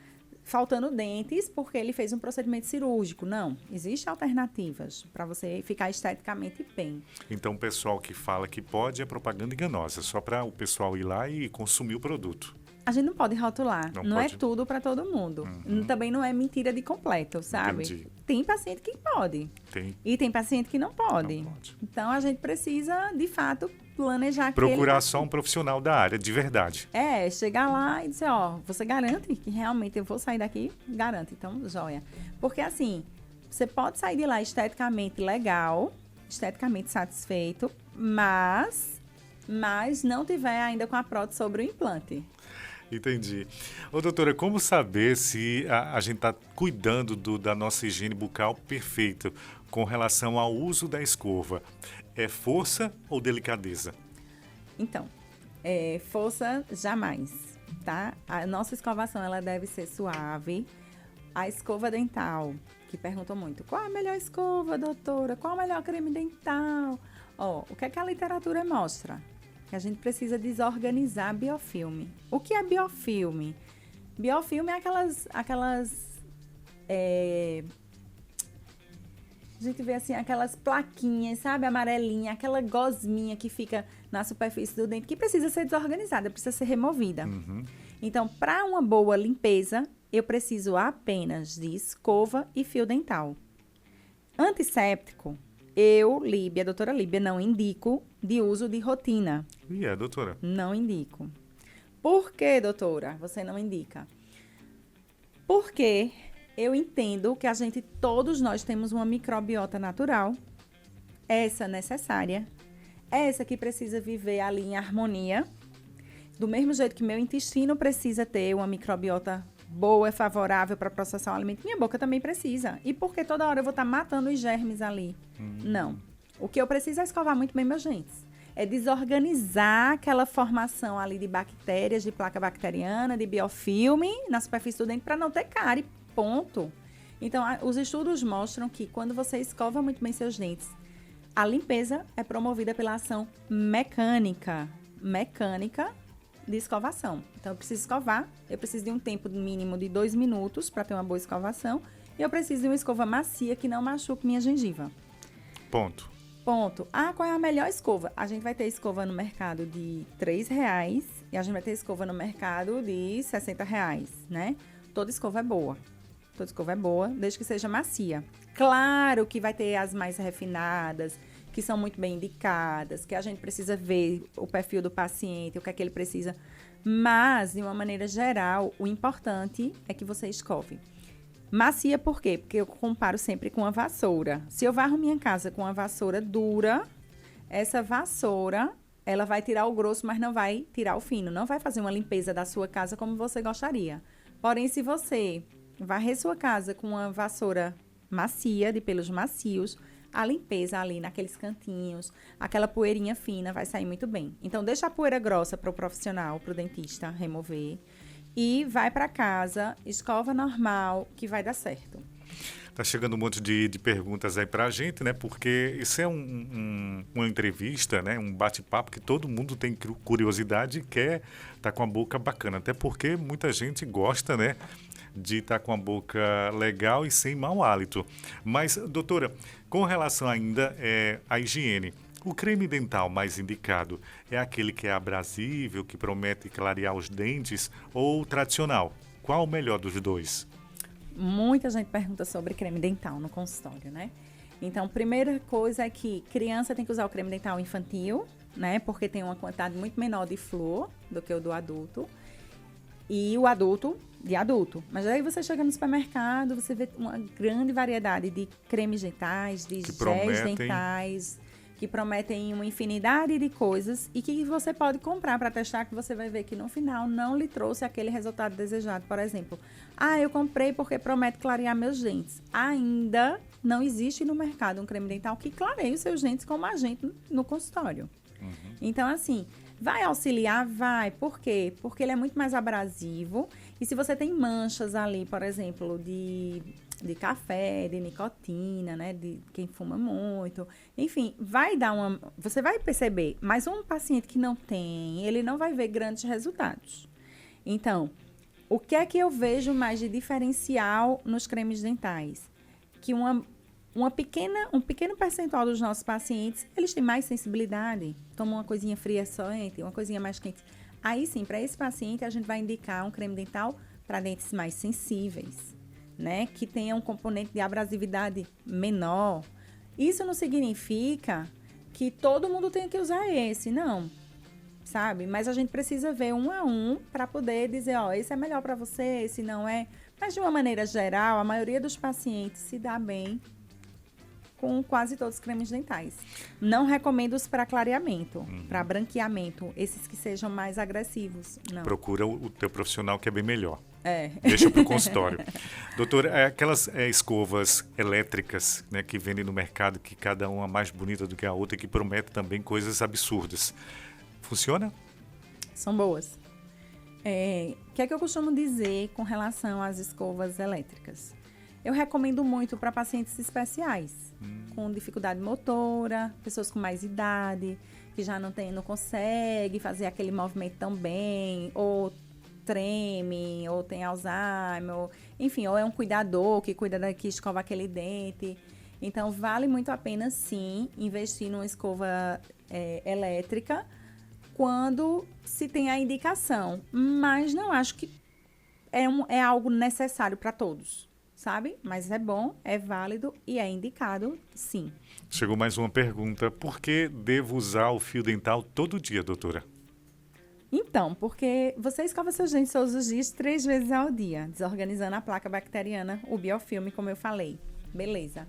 faltando dentes porque ele fez um procedimento cirúrgico. Não, existem alternativas para você ficar esteticamente bem. Então, o pessoal que fala que pode é propaganda enganosa, só para o pessoal ir lá e consumir o produto. A gente não pode rotular, não pode. É tudo para todo mundo. Também não é mentira de completo, sabe? Entendi. Tem paciente que pode. E tem paciente que não pode. Então, a gente precisa, de fato, planejar procurar só um profissional da área, de verdade. Chegar lá e dizer, você garante que realmente eu vou sair daqui? Garante, então, joia. Porque, assim, você pode sair de lá esteticamente legal, esteticamente satisfeito, mas não tiver ainda com a prótese sobre o implante. Entendi. Doutora, como saber se a gente está cuidando da nossa higiene bucal perfeita com relação ao uso da escova? É força ou delicadeza? Então, força jamais, tá? A nossa escovação, ela deve ser suave. A escova dental, que perguntou muito, qual é a melhor escova, doutora? Qual é o melhor creme dental? O que é que a literatura mostra? Que a gente precisa desorganizar biofilme. O que é biofilme? Biofilme é aquelas a gente vê assim, aquelas plaquinhas, sabe? Amarelinha, aquela gosminha que fica na superfície do dente, que precisa ser desorganizada, precisa ser removida. Então, para uma boa limpeza, eu preciso apenas de escova e fio dental. Antisséptico, a doutora Líbia, não indico de uso de rotina. Doutora? Não indico. Por que, doutora, você não indica? Porque eu entendo que todos nós temos uma microbiota natural, essa necessária, essa que precisa viver ali em harmonia, do mesmo jeito que meu intestino precisa ter uma microbiota boa, favorável para processar o alimento, minha boca também precisa. E por que toda hora eu vou estar matando os germes ali? Não. O que eu preciso é escovar muito bem meus dentes. é desorganizar aquela formação ali de bactérias, de placa bacteriana, de biofilme na superfície do dente para não ter cárie, ponto. Então, os estudos mostram que quando você escova muito bem seus dentes, a limpeza é promovida pela ação mecânica de escovação. Então, eu preciso escovar, eu preciso de um tempo mínimo de 2 minutos para ter uma boa escovação e eu preciso de uma escova macia que não machuque minha gengiva. Ponto. Qual é a melhor escova? A gente vai ter escova no mercado de R$3 e a gente vai ter escova no mercado de R$60, né? Toda escova é boa. Desde que seja macia. Claro que vai ter as mais refinadas, que são muito bem indicadas, que a gente precisa ver o perfil do paciente, o que é que ele precisa. Mas, de uma maneira geral, o importante é que você escove. Macia por quê? Porque eu comparo sempre com a vassoura. Se eu varro minha casa com uma vassoura dura, essa vassoura, ela vai tirar o grosso, mas não vai tirar o fino. Não vai fazer uma limpeza da sua casa como você gostaria. Porém, se você varrer sua casa com uma vassoura macia, de pelos macios, a limpeza ali naqueles cantinhos, aquela poeirinha fina vai sair muito bem. Então, deixa a poeira grossa para o profissional, para o dentista remover. E vai para casa, escova normal, que vai dar certo. Tá chegando um monte de perguntas aí pra gente, né? Porque isso é uma entrevista, né? Um bate-papo que todo mundo tem curiosidade e quer estar com a boca bacana. Até porque muita gente gosta, né? De estar com a boca legal e sem mau hálito. Mas, doutora, com relação ainda à higiene, o creme dental mais indicado é aquele que é abrasível, que promete clarear os dentes, ou o tradicional? Qual o melhor dos dois? Muita gente pergunta sobre creme dental no consultório, né? Então, primeira coisa é que criança tem que usar o creme dental infantil, né? Porque tem uma quantidade muito menor de flúor do que o do adulto. E o adulto, de adulto. Mas aí você chega no supermercado, você vê uma grande variedade de cremes dentais, de géis dentais, que prometem uma infinidade de coisas e que você pode comprar para testar, que você vai ver que no final não lhe trouxe aquele resultado desejado. Por exemplo, eu comprei porque promete clarear meus dentes. Ainda não existe no mercado um creme dental que clareie os seus dentes como a gente no consultório. Então, assim, vai auxiliar? Vai. Por quê? Porque ele é muito mais abrasivo. E se você tem manchas ali, por exemplo, de café, de nicotina, né? De quem fuma muito. Enfim, vai dar você vai perceber. Mas um paciente que não tem, ele não vai ver grandes resultados. Então, o que é que eu vejo mais de diferencial nos cremes dentais? Que um pequeno percentual dos nossos pacientes, eles têm mais sensibilidade. Tomam uma coisinha fria só, uma coisinha mais quente. Aí sim, para esse paciente, a gente vai indicar um creme dental para dentes mais sensíveis, né? Que tenha um componente de abrasividade menor. Isso não significa que todo mundo tenha que usar esse, não. Sabe? Mas a gente precisa ver um a um para poder dizer, esse é melhor para você, esse não é. Mas de uma maneira geral, a maioria dos pacientes se dá bem com quase todos os cremes dentais. Não recomendo os para clareamento, para branqueamento, esses que sejam mais agressivos. Não. Procura o teu profissional que é bem melhor. Deixa para o consultório. Doutora, aquelas escovas elétricas, né, que vendem no mercado, que cada uma mais bonita do que a outra e que promete também coisas absurdas. Funciona? São boas. O que é que eu costumo dizer com relação às escovas elétricas? Eu recomendo muito para pacientes especiais, com dificuldade motora, pessoas com mais idade, que já não consegue fazer aquele movimento tão bem, ou treme, ou tem Alzheimer, enfim, ou é um cuidador que que escova aquele dente. Então, vale muito a pena, sim, investir numa escova elétrica quando se tem a indicação. Mas não acho que é algo necessário para todos. Sabe? Mas é bom, é válido e é indicado, sim. Chegou mais uma pergunta. Por que devo usar o fio dental todo dia, doutora? Então, porque você escova seus dentes todos os dias, 3 vezes ao dia, desorganizando a placa bacteriana, o biofilme, como eu falei. Beleza.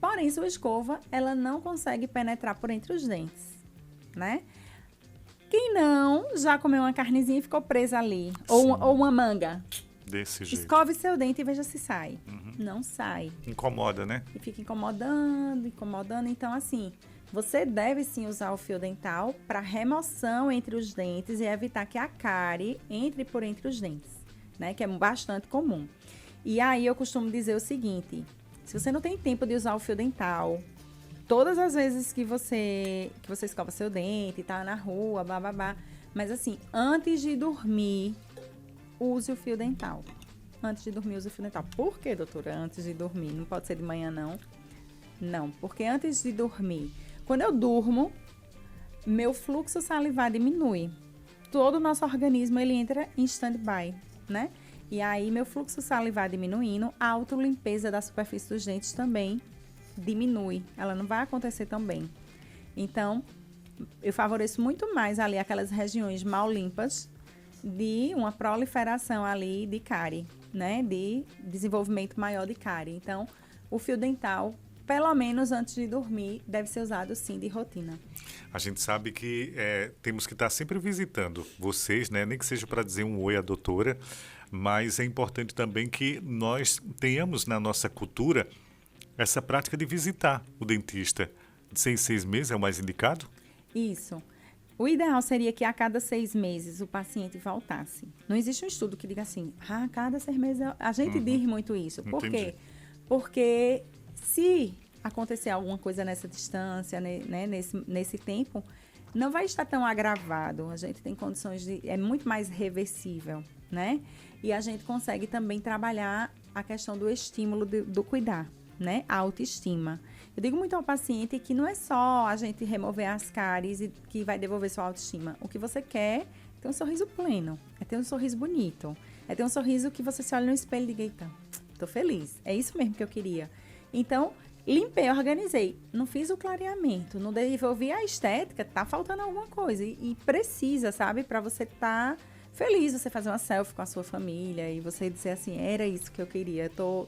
Porém, sua escova, ela não consegue penetrar por entre os dentes, né? Quem não já comeu uma carnezinha e ficou presa ali? Ou uma manga? Desse jeito. Escove seu dente e veja se sai. Não sai. Incomoda, né? E fica incomodando. Então, assim, você deve sim usar o fio dental para remoção entre os dentes e evitar que a cárie entre por entre os dentes, né? Que é bastante comum. E aí eu costumo dizer o seguinte: se você não tem tempo de usar o fio dental, todas as vezes que você escova seu dente, tá na rua, bababá, mas assim, antes de dormir, use o fio dental. Antes de dormir, use o fio dental. Por que, doutora? Antes de dormir? Não pode ser de manhã, não? Não, porque antes de dormir, quando eu durmo, meu fluxo salivar diminui. Todo o nosso organismo, ele entra em stand-by, né? E aí, meu fluxo salivar diminuindo, a autolimpeza da superfície dos dentes também diminui. Ela não vai acontecer tão bem. Então, eu favoreço muito mais ali aquelas regiões mal limpas de uma proliferação ali de cárie, né? De desenvolvimento maior de cárie. Então, o fio dental, pelo menos antes de dormir, deve ser usado sim de rotina. A gente sabe que temos que estar sempre visitando vocês, né? Nem que seja para dizer um oi à doutora, mas é importante também que nós tenhamos na nossa cultura essa prática de visitar o dentista. De 6 em 6 meses é o mais indicado? Isso. O ideal seria que a cada 6 meses o paciente voltasse. Não existe um estudo que diga assim, a cada 6 meses... A gente diz muito isso. Por quê? Porque se acontecer alguma coisa nessa distância, né, nesse tempo, não vai estar tão agravado. A gente tem condições de... É muito mais reversível, né? E a gente consegue também trabalhar a questão do estímulo do cuidar, né? A autoestima. Eu digo muito ao paciente que não é só a gente remover as cáries e que vai devolver sua autoestima. O que você quer é ter um sorriso pleno, é ter um sorriso bonito, é ter um sorriso que você se olha no espelho e diga, eita, tô feliz, é isso mesmo que eu queria. Então, limpei, organizei, não fiz o clareamento, não devolvi a estética, tá faltando alguma coisa. E precisa, sabe, para você estar feliz, você fazer uma selfie com a sua família e você dizer assim, era isso que eu queria, tô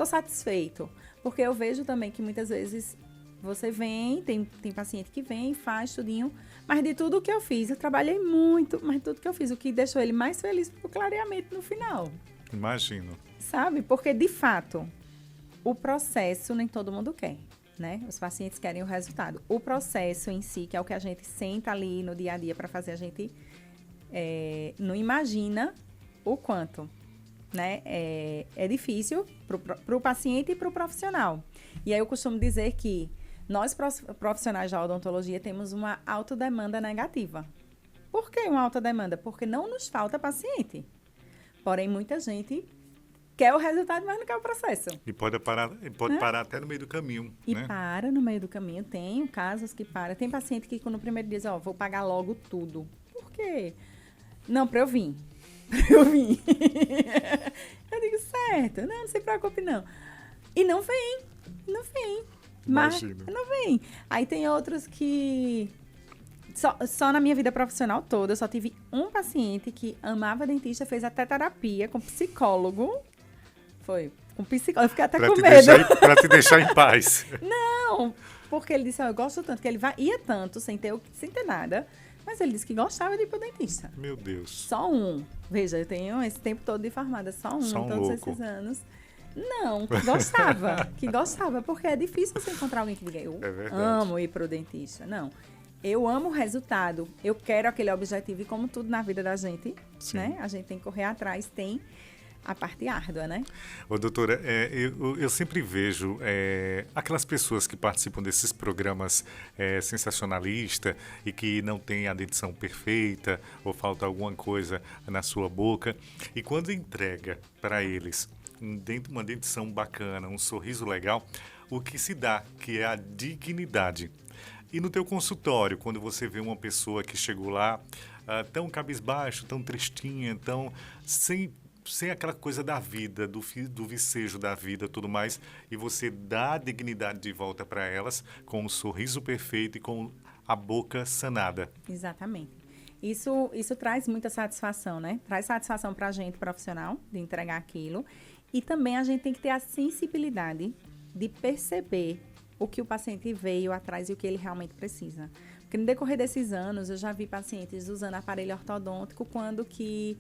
satisfeito. Porque eu vejo também que muitas vezes você vem, tem paciente que vem, faz tudinho, mas de tudo que eu fiz, eu trabalhei muito, mas tudo que eu fiz, o que deixou ele mais feliz foi o clareamento no final. Imagino. Sabe? Porque, de fato, o processo nem todo mundo quer, né? Os pacientes querem o resultado. O processo em si, que é o que a gente senta ali no dia a dia para fazer, a gente não imagina o quanto. Né? É difícil para o paciente e para o profissional. E aí eu costumo dizer que nós, profissionais da odontologia, temos uma autodemanda negativa. Por que uma autodemanda? Porque não nos falta paciente. Porém, muita gente quer o resultado, mas não quer o processo. E pode parar até no meio do caminho. E né? para no meio do caminho. Tem casos que para. Tem paciente que no primeiro dia diz, vou pagar logo tudo. Por quê? Não, para eu vir. Eu vim. Eu digo, certo, não se preocupe não. E não vem. Mas não vem. Aí tem outros que... Só na minha vida profissional toda, eu só tive um paciente que amava dentista, fez até terapia com psicólogo. Foi, com psicólogo. Eu fiquei até com medo. Pra te deixar em paz. Não, porque ele disse, eu gosto tanto, que ele ia tanto, sem ter nada. Mas ele disse que gostava de ir pro dentista. Meu Deus. Só um. Veja, eu tenho esse tempo todo de farmácia, só um todos esses anos. Não, que gostava, porque é difícil você encontrar alguém que diga, eu amo ir pro dentista. Não, eu amo o resultado, eu quero aquele objetivo, e como tudo na vida da gente, né? A gente tem que correr atrás, tem a parte árdua, né? Ô, doutora, eu sempre vejo aquelas pessoas que participam desses programas sensacionalistas e que não têm a dentição perfeita ou falta alguma coisa na sua boca. E quando entrega para eles uma dentição bacana, um sorriso legal, o que se dá, que é a dignidade. E no teu consultório, quando você vê uma pessoa que chegou lá tão cabisbaixo, tão tristinha, tão sem aquela coisa da vida, do vicejo da vida, tudo mais, e você dá a dignidade de volta para elas com um sorriso perfeito e com a boca sanada. Exatamente. Isso traz muita satisfação, né? Traz satisfação para a gente profissional de entregar aquilo, e também a gente tem que ter a sensibilidade de perceber o que o paciente veio atrás e o que ele realmente precisa. Porque no decorrer desses anos, eu já vi pacientes usando aparelho ortodôntico quando que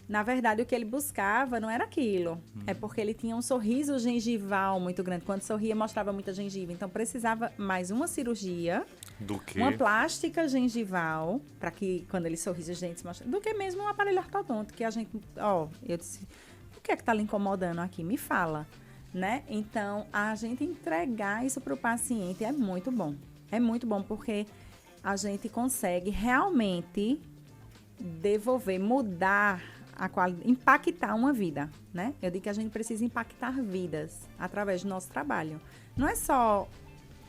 Na verdade, o que ele buscava não era aquilo. É porque ele tinha um sorriso gengival muito grande. Quando sorria, mostrava muita gengiva. Então, precisava mais uma cirurgia, Do que? uma plástica gengival, para que quando ele sorrisse os dentes mostrassem, do que mesmo um aparelho ortodôntico, que a gente... eu disse, o que é que está lhe incomodando aqui? Me fala, né? Então, a gente entregar isso para o paciente é muito bom. É muito bom porque a gente consegue realmente devolver, mudar a qualidade, impactar uma vida, né? Eu digo que a gente precisa impactar vidas através do nosso trabalho. Não é só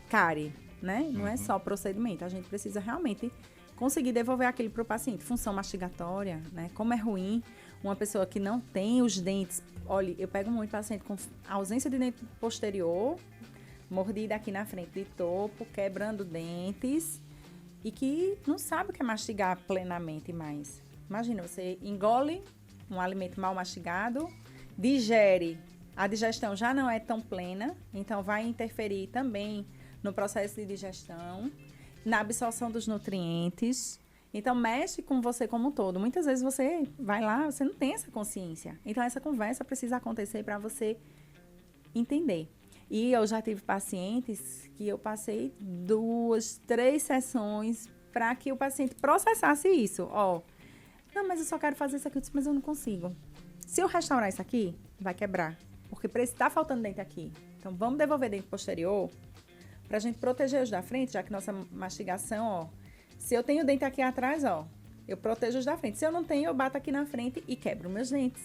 cárie, né? Não é só procedimento. A gente precisa realmente conseguir devolver aquilo para o paciente. Função mastigatória, né? Como é ruim uma pessoa que não tem os dentes. Olha, eu pego muito paciente com ausência de dente posterior, mordida aqui na frente de topo, quebrando dentes e que não sabe o que é mastigar plenamente mais. Imagina, você engole um alimento mal mastigado, digere, a digestão já não é tão plena, então vai interferir também no processo de digestão, na absorção dos nutrientes. Então, mexe com você como um todo. Muitas vezes você vai lá, você não tem essa consciência. Então, essa conversa precisa acontecer para você entender. E eu já tive pacientes que eu passei 2, 3 sessões para que o paciente processasse isso. Não, mas eu só quero fazer isso aqui. Eu disse, mas eu não consigo. Se eu restaurar isso aqui, vai quebrar. Porque está faltando dente aqui. Então, vamos devolver dente posterior para a gente proteger os da frente, já que nossa mastigação, se eu tenho dente aqui atrás, eu protejo os da frente. Se eu não tenho, eu bato aqui na frente e quebro meus dentes.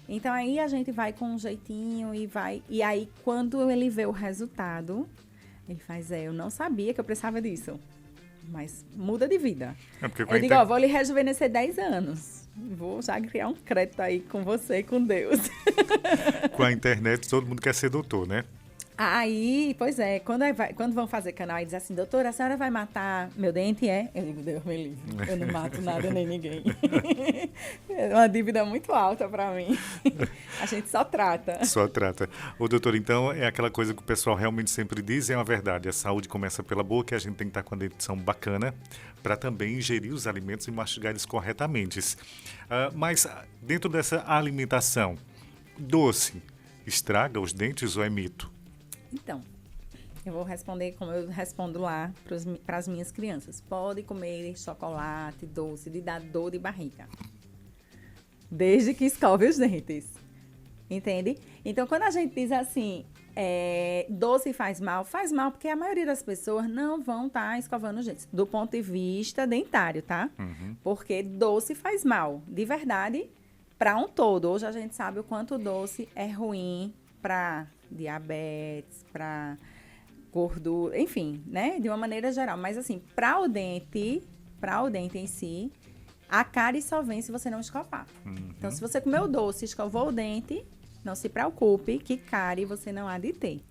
Então, aí a gente vai com um jeitinho e vai... E aí, quando ele vê o resultado, ele faz, eu não sabia que eu precisava disso. Mas muda de vida. Eu digo, vou lhe rejuvenescer 10 anos. Vou já criar um crédito aí com você e com Deus. Com a internet, todo mundo quer ser doutor, né? Aí, pois é, quando vão fazer canal e diz assim, doutora, a senhora vai matar meu dente, é? Eu digo, Deus me livre, eu não mato nada nem ninguém. É uma dívida muito alta para mim. A gente só trata. Só trata. Ô, doutor, então, é aquela coisa que o pessoal realmente sempre diz, é uma verdade, a saúde começa pela boca, a gente tem que estar com a dentição bacana para também ingerir os alimentos e mastigar eles corretamente. Mas, dentro dessa alimentação, doce, estraga os dentes ou é mito? Então, eu vou responder como eu respondo lá para as minhas crianças. Pode comer chocolate, doce, de dar dor de barriga. Desde que escove os dentes. Entende? Então, quando a gente diz assim, doce faz mal porque a maioria das pessoas não vão estar escovando os dentes. Do ponto de vista dentário, tá? Uhum. Porque doce faz mal, de verdade, para um todo. Hoje a gente sabe o quanto o doce é ruim para diabetes, para gordura, enfim, né? De uma maneira geral. Mas assim, para o dente em si, a cárie só vem se você não escovar. Uhum. Então, se você comeu doce, escovou o dente, não se preocupe que cárie você não há de ter.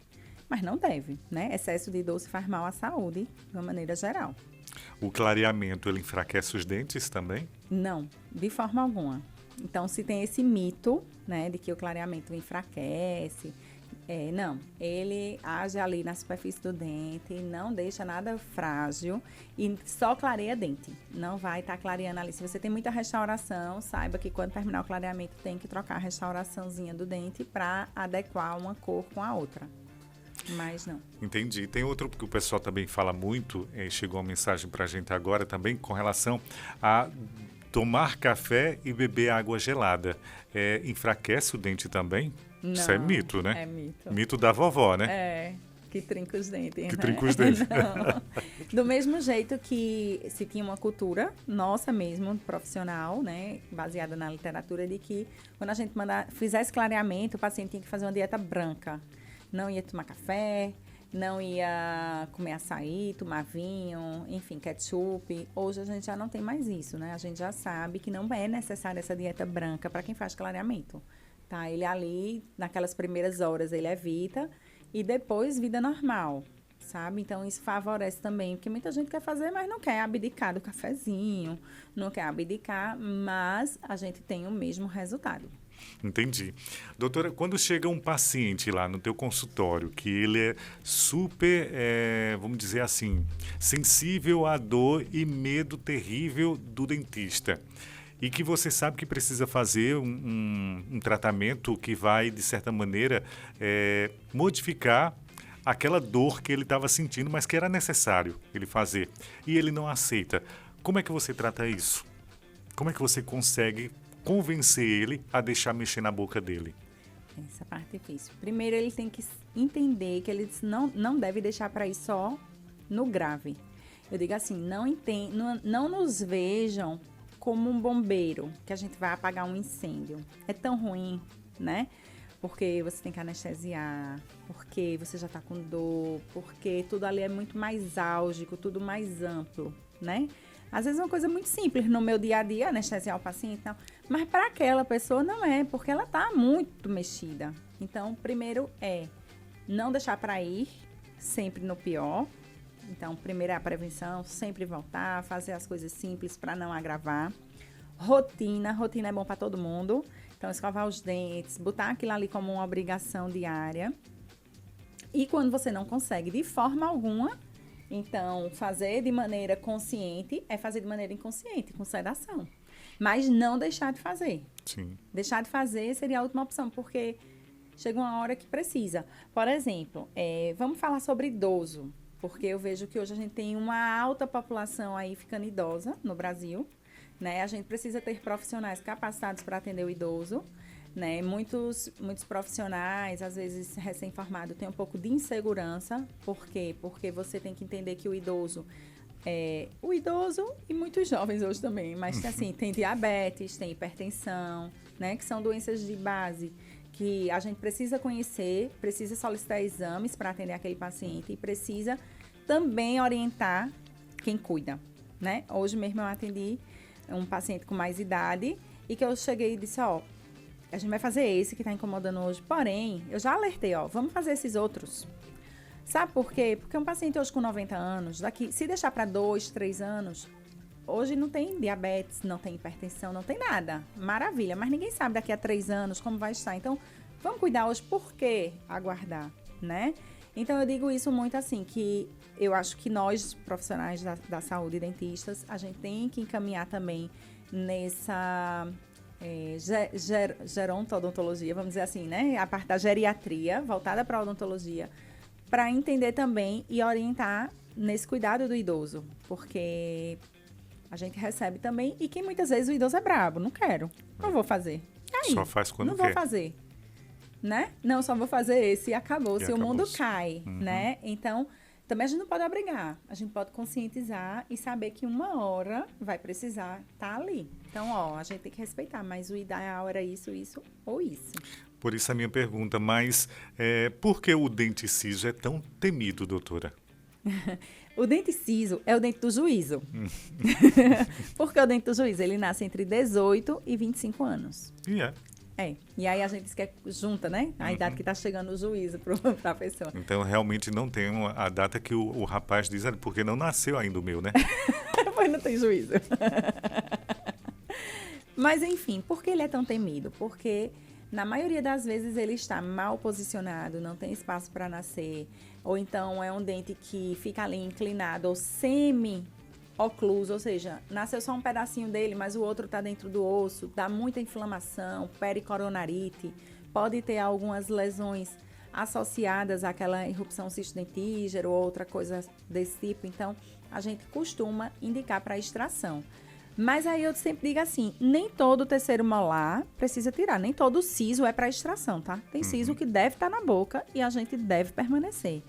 Mas não deve, né? Excesso de doce faz mal à saúde, de uma maneira geral. O clareamento, ele enfraquece os dentes também? Não, de forma alguma. Então, se tem esse mito, né, de que o clareamento enfraquece, não, ele age ali na superfície do dente, não deixa nada frágil e só clareia dente. Não vai estar clareando ali. Se você tem muita restauração, saiba que quando terminar o clareamento tem que trocar a restauraçãozinha do dente para adequar uma cor com a outra. Mas não. Entendi. Tem outro que o pessoal também fala muito, chegou uma mensagem para a gente agora também, com relação a tomar café e beber água gelada. Enfraquece o dente também? Não, isso é mito, né? É mito. Mito da vovó, né? Que trinca os dentes, que trinca os dentes. Do mesmo jeito que se tinha uma cultura nossa mesmo, profissional, né, baseada na literatura, de que quando a gente fizesse clareamento, o paciente tinha que fazer uma dieta branca. Não ia tomar café, não ia comer açaí, tomar vinho, enfim, ketchup. Hoje a gente já não tem mais isso, né? A gente já sabe que não é necessária essa dieta branca para quem faz clareamento. Tá? Ele ali, naquelas primeiras horas, ele evita e depois vida normal, sabe? Então, isso favorece também, porque muita gente quer fazer, mas não quer abdicar do cafezinho, não quer abdicar, mas a gente tem o mesmo resultado. Entendi. Doutora, quando chega um paciente lá no teu consultório, que ele é super, vamos dizer assim, sensível à dor e medo terrível do dentista, e que você sabe que precisa fazer um tratamento que vai, de certa maneira, modificar aquela dor que ele estava sentindo, mas que era necessário ele fazer. E ele não aceita. Como é que você trata isso? Como é que você consegue convencer ele a deixar mexer na boca dele? Essa parte é difícil. Primeiro, ele tem que entender que ele não deve deixar para ir só no grave. Eu digo assim, não nos vejam como um bombeiro, que a gente vai apagar um incêndio. É tão ruim, né? Porque você tem que anestesiar, porque você já está com dor, porque tudo ali é muito mais álgico, tudo mais amplo, né? Às vezes é uma coisa muito simples no meu dia a dia, anestesiar o paciente, não. Mas para aquela pessoa não é, porque ela está muito mexida. Então, primeiro não deixar para ir, sempre no pior. Então, primeiro é a prevenção, sempre voltar, fazer as coisas simples para não agravar. Rotina é bom para todo mundo. Então, escovar os dentes, botar aquilo ali como uma obrigação diária. E quando você não consegue de forma alguma, então, fazer de maneira consciente é fazer de maneira inconsciente, com sedação. Mas não deixar de fazer. Sim. Deixar de fazer seria a última opção, porque chega uma hora que precisa. Por exemplo, vamos falar sobre idoso, porque eu vejo que hoje a gente tem uma alta população aí ficando idosa no Brasil, né? A gente precisa ter profissionais capacitados para atender o idoso, né? Muitos profissionais, às vezes recém-formado, tem um pouco de insegurança. Por quê? Porque você tem que entender que o idoso e muitos jovens hoje também, mas assim, tem diabetes, tem hipertensão, né? Que são doenças de base que a gente precisa conhecer, precisa solicitar exames para atender aquele paciente e precisa também orientar quem cuida, né? Hoje mesmo eu atendi um paciente com mais idade e que eu cheguei e disse, a gente vai fazer esse que está incomodando hoje, porém, eu já alertei, vamos fazer esses outros. Sabe por quê? Porque um paciente hoje com 90 anos, se deixar para 2, 3 anos, hoje não tem diabetes, não tem hipertensão, não tem nada. Maravilha, mas ninguém sabe daqui a 3 anos como vai estar. Então, vamos cuidar hoje, por que aguardar, né? Então, eu digo isso muito assim, que eu acho que nós, profissionais da saúde, dentistas, a gente tem que encaminhar também nessa gerontodontologia, vamos dizer assim, né? A parte da geriatria, voltada para a odontologia, para entender também e orientar nesse cuidado do idoso, porque a gente recebe também, e que muitas vezes o idoso é brabo, não quero, não vou fazer. Aí, só faz quando não quer. Vou fazer, né? Não, só vou fazer esse e acabou, se o mundo cai, né? Então, também a gente não pode obrigar, a gente pode conscientizar e saber que uma hora vai precisar estar ali. Então, a gente tem que respeitar, mas o ideal era isso ou isso. Por isso a minha pergunta, mas por que o dente ciso é tão temido, doutora? O dente ciso é o dente do juízo. Por que o dente do juízo? Ele nasce entre 18 e 25 anos. E aí a gente diz que junta, né? A idade que está chegando o juízo para a pessoa. Então, realmente não tem a data que o rapaz diz, porque não nasceu ainda o meu, né? Pois não tem juízo. Mas, enfim, por que ele é tão temido? Porque, na maioria das vezes, ele está mal posicionado, não tem espaço para nascer. Ou então, é um dente que fica ali inclinado ou semi-ocluso, ou seja, nasceu só um pedacinho dele, mas o outro está dentro do osso, dá muita inflamação, pericoronarite, pode ter algumas lesões associadas àquela erupção cisto-dentígero ou outra coisa desse tipo. Então, a gente costuma indicar para extração. Mas aí eu sempre digo assim, nem todo terceiro molar precisa tirar, nem todo siso é para extração, tá? Tem siso que deve estar na boca e a gente deve permanecer.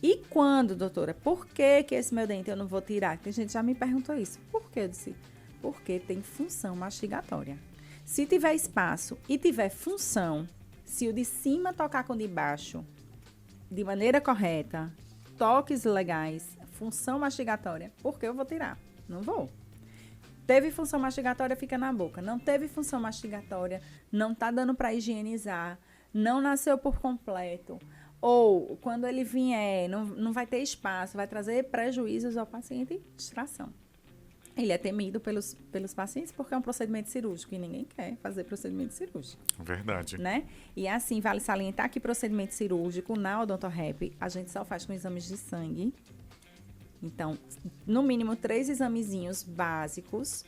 E quando, doutora, por que esse meu dente eu não vou tirar? Tem gente que já me perguntou isso. Por que? Eu disse, porque tem função mastigatória. Se tiver espaço e tiver função, se o de cima tocar com o de baixo, de maneira correta, toques legais, função mastigatória, por que eu vou tirar? Não vou. Teve função mastigatória, fica na boca. Não teve função mastigatória, não está dando para higienizar, não nasceu por completo. Ou, quando ele vier, não vai ter espaço, vai trazer prejuízos ao paciente, extração. Ele é temido pelos pacientes porque é um procedimento cirúrgico e ninguém quer fazer procedimento cirúrgico. Verdade. Né? E assim, vale salientar que procedimento cirúrgico na OdontoRap, a gente só faz com exames de sangue. Então, no mínimo 3 examezinhos básicos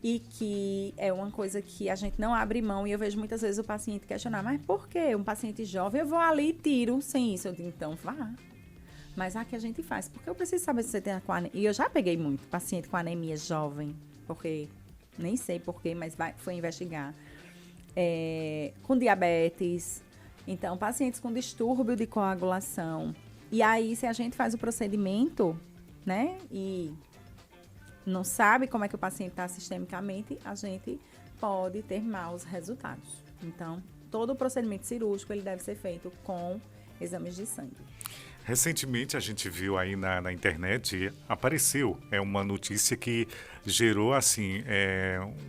e que é uma coisa que a gente não abre mão, e eu vejo muitas vezes o paciente questionar, mas por que um paciente jovem, eu vou ali e tiro sem isso? Eu digo, então vá. Mas aqui a gente faz, porque eu preciso saber se você tem anemia. E eu já peguei muito paciente com anemia jovem, porque nem sei porquê, mas foi investigar. Com diabetes, então pacientes com distúrbio de coagulação. E aí, se a gente faz o procedimento, né, e não sabe como é que o paciente está sistemicamente, a gente pode ter maus resultados. Então, todo o procedimento cirúrgico ele deve ser feito com exames de sangue. Recentemente a gente viu aí na internet, apareceu uma notícia que gerou assim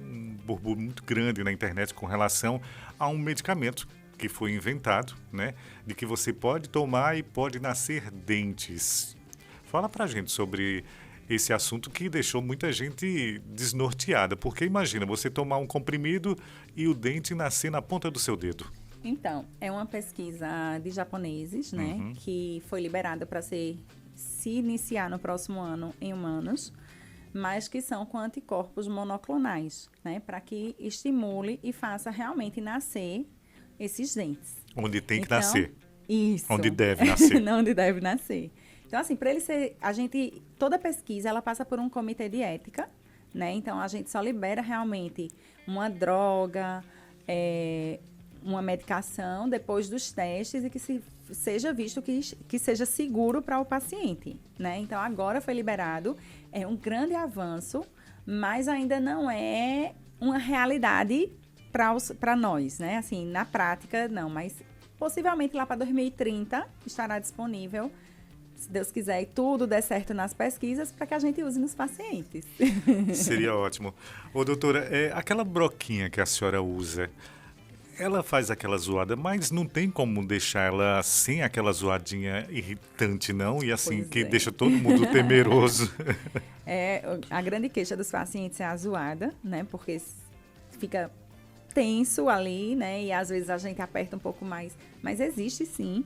um burburinho muito grande na internet com relação a um medicamento que foi inventado, né, de que você pode tomar e pode nascer dentes. Fala pra gente sobre esse assunto que deixou muita gente desnorteada, porque imagina você tomar um comprimido e o dente nascer na ponta do seu dedo. Então, é uma pesquisa de japoneses, né, que foi liberada para se iniciar no próximo ano em humanos, mas que são com anticorpos monoclonais, né, para que estimule e faça realmente nascer esses dentes. Onde tem que nascer. Isso. Onde deve nascer. Não, onde deve nascer. Então, assim, para ele ser, toda pesquisa, ela passa por um comitê de ética, né, então a gente só libera realmente uma droga, uma medicação depois dos testes e que seja visto que seja seguro para o paciente, né? Então, agora foi liberado, é um grande avanço, mas ainda não é uma realidade para nós, né? Assim, na prática, não, mas possivelmente lá para 2030 estará disponível, se Deus quiser, e tudo der certo nas pesquisas, para que a gente use nos pacientes. Seria ótimo. Ô, doutora, aquela broquinha que a senhora usa, ela faz aquela zoada, mas não tem como deixar ela sem aquela zoadinha irritante, não? E assim, que deixa todo mundo temeroso. A grande queixa dos pacientes é a zoada, né? Porque fica tenso ali, né? E às vezes a gente aperta um pouco mais. Mas existe, sim,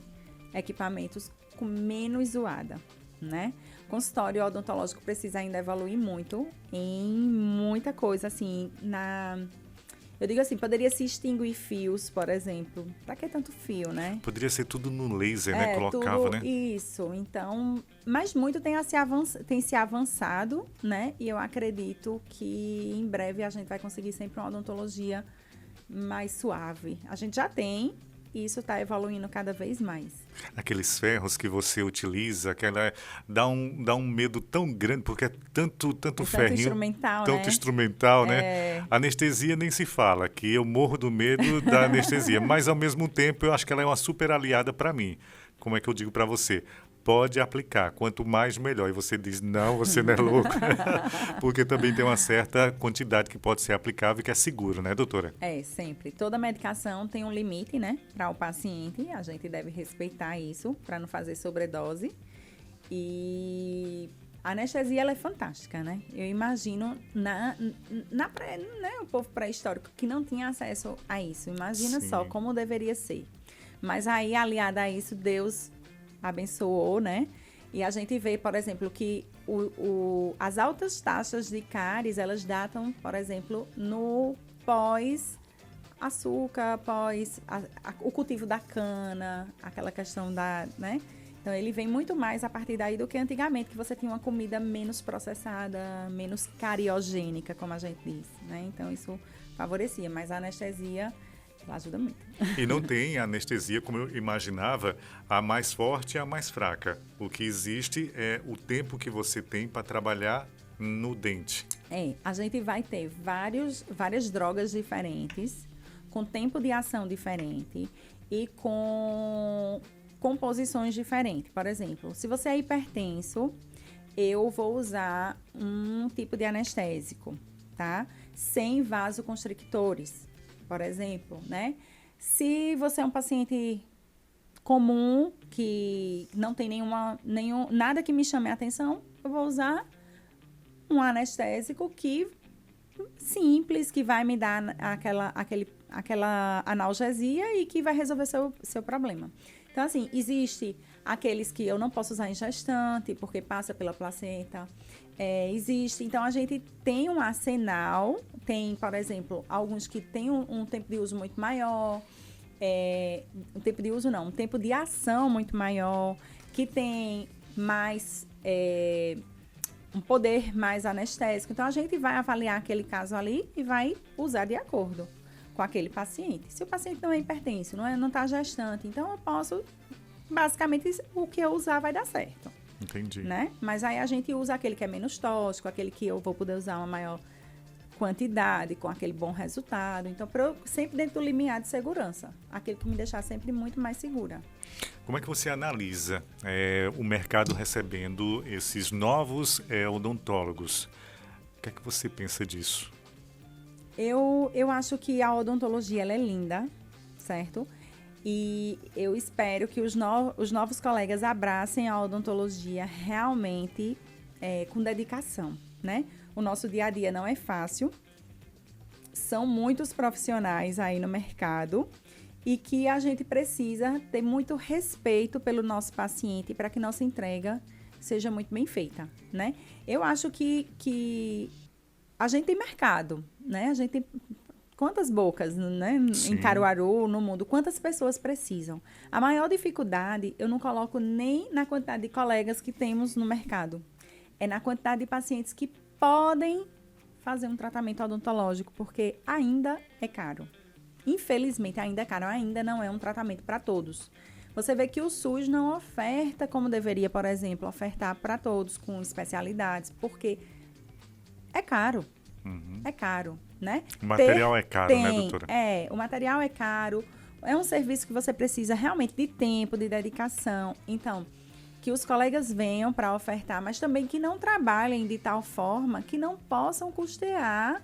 equipamentos com menos zoada, né? O consultório odontológico precisa ainda evoluir muito em muita coisa, assim, eu digo assim, poderia se extinguir fios, por exemplo. Pra que tanto fio, né? Poderia ser tudo no laser, né? Colocava, tudo, né? Isso. Então, mas muito tem se avançado, né? E eu acredito que em breve a gente vai conseguir sempre uma odontologia mais suave. A gente já tem, e isso está evoluindo cada vez mais. Aqueles ferros que você utiliza, dá um medo tão grande, porque é tanto ferrinho. Instrumental, tanto né? instrumental, né? Anestesia nem se fala, que eu morro do medo da anestesia, mas ao mesmo tempo eu acho que ela é uma super aliada para mim. Como é que eu digo para você? Pode aplicar, quanto mais melhor. E você diz, não, você não é louco. Porque também tem uma certa quantidade que pode ser aplicável e que é seguro, né, doutora? Sempre. Toda medicação tem um limite, né, para o paciente. A gente deve respeitar isso para não fazer sobredose. E a anestesia, ela é fantástica, né? Eu imagino, né, o povo pré-histórico que não tinha acesso a isso. Imagina só como deveria ser. Mas aí, aliada a isso, Deus abençoou, né? E a gente vê, por exemplo, que as altas taxas de cáries, elas datam, por exemplo, no pós-açúcar, o cultivo da cana, aquela questão né? Então, ele vem muito mais a partir daí do que antigamente, que você tinha uma comida menos processada, menos cariogênica, como a gente diz, né? Então, isso favorecia, mas a anestesia ajuda muito. E não tem anestesia, como eu imaginava, a mais forte e a mais fraca. O que existe é o tempo que você tem para trabalhar no dente. A gente vai ter várias drogas diferentes, com tempo de ação diferente e com composições diferentes. Por exemplo, se você é hipertenso, eu vou usar um tipo de anestésico, tá? Sem vasoconstrictores, por exemplo, né? Se você é um paciente comum, que não tem nada que me chame a atenção, eu vou usar um anestésico simples, que vai me dar aquela analgesia e que vai resolver seu problema. Então, assim, existe aqueles que eu não posso usar em gestante, porque passa pela placenta. Existe. Então, a gente tem um arsenal, tem, por exemplo, alguns que têm um tempo de uso muito maior, um tempo de uso não, um tempo de ação muito maior, que tem mais, um poder mais anestésico. Então, a gente vai avaliar aquele caso ali e vai usar de acordo com aquele paciente. Se o paciente não é hipertenso, não está gestante, então eu posso, basicamente, o que eu usar vai dar certo. Entendi. Né? Mas aí a gente usa aquele que é menos tóxico, aquele que eu vou poder usar uma maior quantidade, com aquele bom resultado. Então, sempre dentro do limiar de segurança. Aquele que me deixar sempre muito mais segura. Como é que você analisa o mercado recebendo esses novos odontólogos? O que é que você pensa disso? Eu acho que a odontologia ela é linda, certo? E eu espero que os novos colegas abracem a odontologia realmente com dedicação, né? O nosso dia a dia não é fácil. São muitos profissionais aí no mercado e que a gente precisa ter muito respeito pelo nosso paciente para que nossa entrega seja muito bem feita, né? Eu acho que a gente tem mercado, né? A gente tem quantas bocas, né? Em Caruaru, no mundo, quantas pessoas precisam. A maior dificuldade eu não coloco nem na quantidade de colegas que temos no mercado. É na quantidade de pacientes que podem fazer um tratamento odontológico, porque ainda é caro. Infelizmente, ainda é caro, ainda não é um tratamento para todos. Você vê que o SUS não oferta como deveria, por exemplo, ofertar para todos com especialidades, porque é caro. É caro, né? O material é caro, né, doutora? O material é caro. É um serviço que você precisa realmente de tempo, de dedicação. Então, que os colegas venham para ofertar, mas também que não trabalhem de tal forma que não possam custear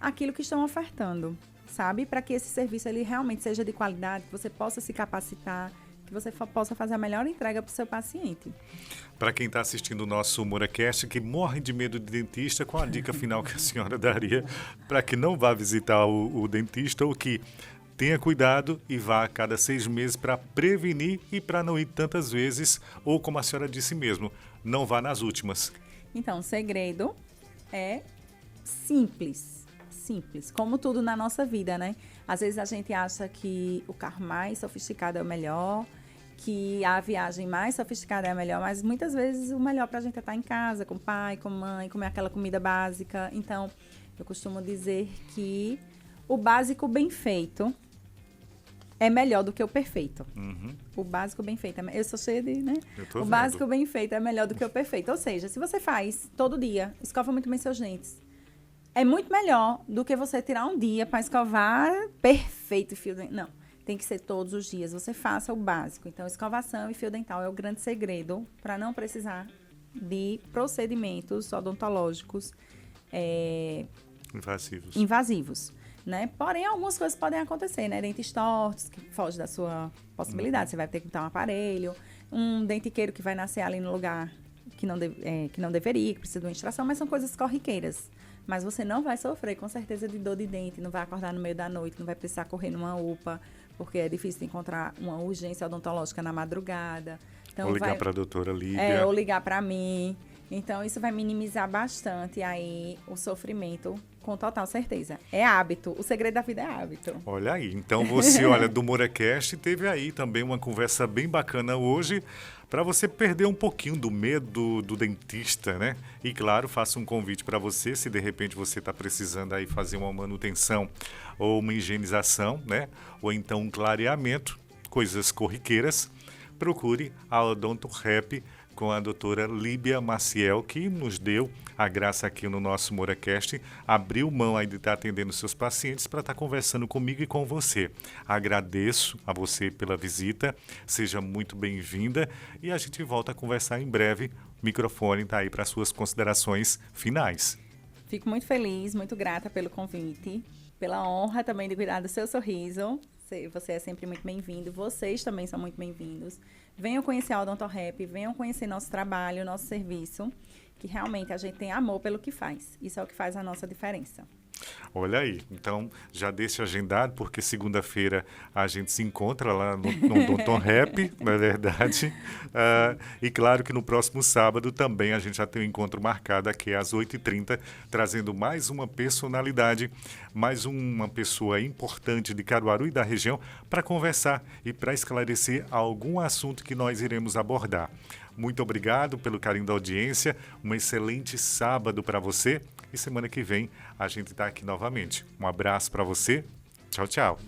aquilo que estão ofertando, sabe? Para que esse serviço ele realmente seja de qualidade, que você possa se capacitar, que você possa fazer a melhor entrega para o seu paciente. Para quem está assistindo o nosso MoraCast, que morre de medo de dentista, qual a dica final que a senhora daria para que não vá visitar o dentista ou que tenha cuidado e vá a cada 6 meses para prevenir e para não ir tantas vezes, ou como a senhora disse mesmo, não vá nas últimas? Então, o segredo é simples, como tudo na nossa vida, né? Às vezes a gente acha que o carro mais sofisticado é o melhor, que a viagem mais sofisticada é a melhor, mas muitas vezes o melhor para a gente é estar em casa, com o pai, com a mãe, comer aquela comida básica. Então, eu costumo dizer que o básico bem feito é melhor do que o perfeito. O básico bem feito, eu sou cheia de, né? O básico bem feito é melhor do que o perfeito. Ou seja, se você faz todo dia, escova muito bem seus dentes, é muito melhor do que você tirar um dia para escovar perfeito fio dental. Não, tem que ser todos os dias. Você faça o básico. Então, escovação e fio dental é o grande segredo para não precisar de procedimentos odontológicos invasivos. Né? Porém, algumas coisas podem acontecer, né? Dentes tortos, que foge da sua possibilidade. Você vai ter que botar um aparelho, um dentiqueiro que vai nascer ali no lugar que não deveria, que precisa de uma extração, mas são coisas corriqueiras. Mas você não vai sofrer, com certeza, de dor de dente, não vai acordar no meio da noite, não vai precisar correr numa UPA, porque é difícil de encontrar uma urgência odontológica na madrugada. Então, ou ligar para a doutora Líbia. Ou ligar para mim. Então, isso vai minimizar bastante aí o sofrimento, com total certeza. É hábito. O segredo da vida é hábito. Olha aí. Então, você, olha, do MoraCast, teve aí também uma conversa bem bacana hoje, para você perder um pouquinho do medo do dentista, né? E, claro, faço um convite para você, se de repente você está precisando aí fazer uma manutenção ou uma higienização, né? Ou então um clareamento, coisas corriqueiras, procure a Odonto Rap com a doutora Líbia Maciel, que nos deu a graça aqui no nosso MoraCast, abriu mão aí de estar atendendo seus pacientes para estar conversando comigo e com você. Agradeço a você pela visita, seja muito bem-vinda e a gente volta a conversar em breve. O microfone está aí para suas considerações finais. Fico muito feliz, muito grata pelo convite, pela honra também de cuidar do seu sorriso. Você é sempre muito bem-vindo, vocês também são muito bem-vindos. Venham conhecer a Odonto Rap, venham conhecer nosso trabalho, nosso serviço, que realmente a gente tem amor pelo que faz. Isso é o que faz a nossa diferença. Olha aí, então já deixa agendado, porque segunda-feira a gente se encontra lá no Doutor Rap, não é verdade? E claro que no próximo sábado também a gente já tem um encontro marcado aqui às 8h30, trazendo mais uma personalidade, mais uma pessoa importante de Caruaru e da região para conversar e para esclarecer algum assunto que nós iremos abordar. Muito obrigado pelo carinho da audiência, um excelente sábado para você e semana que vem a gente está aqui novamente. Um abraço para você, tchau, tchau.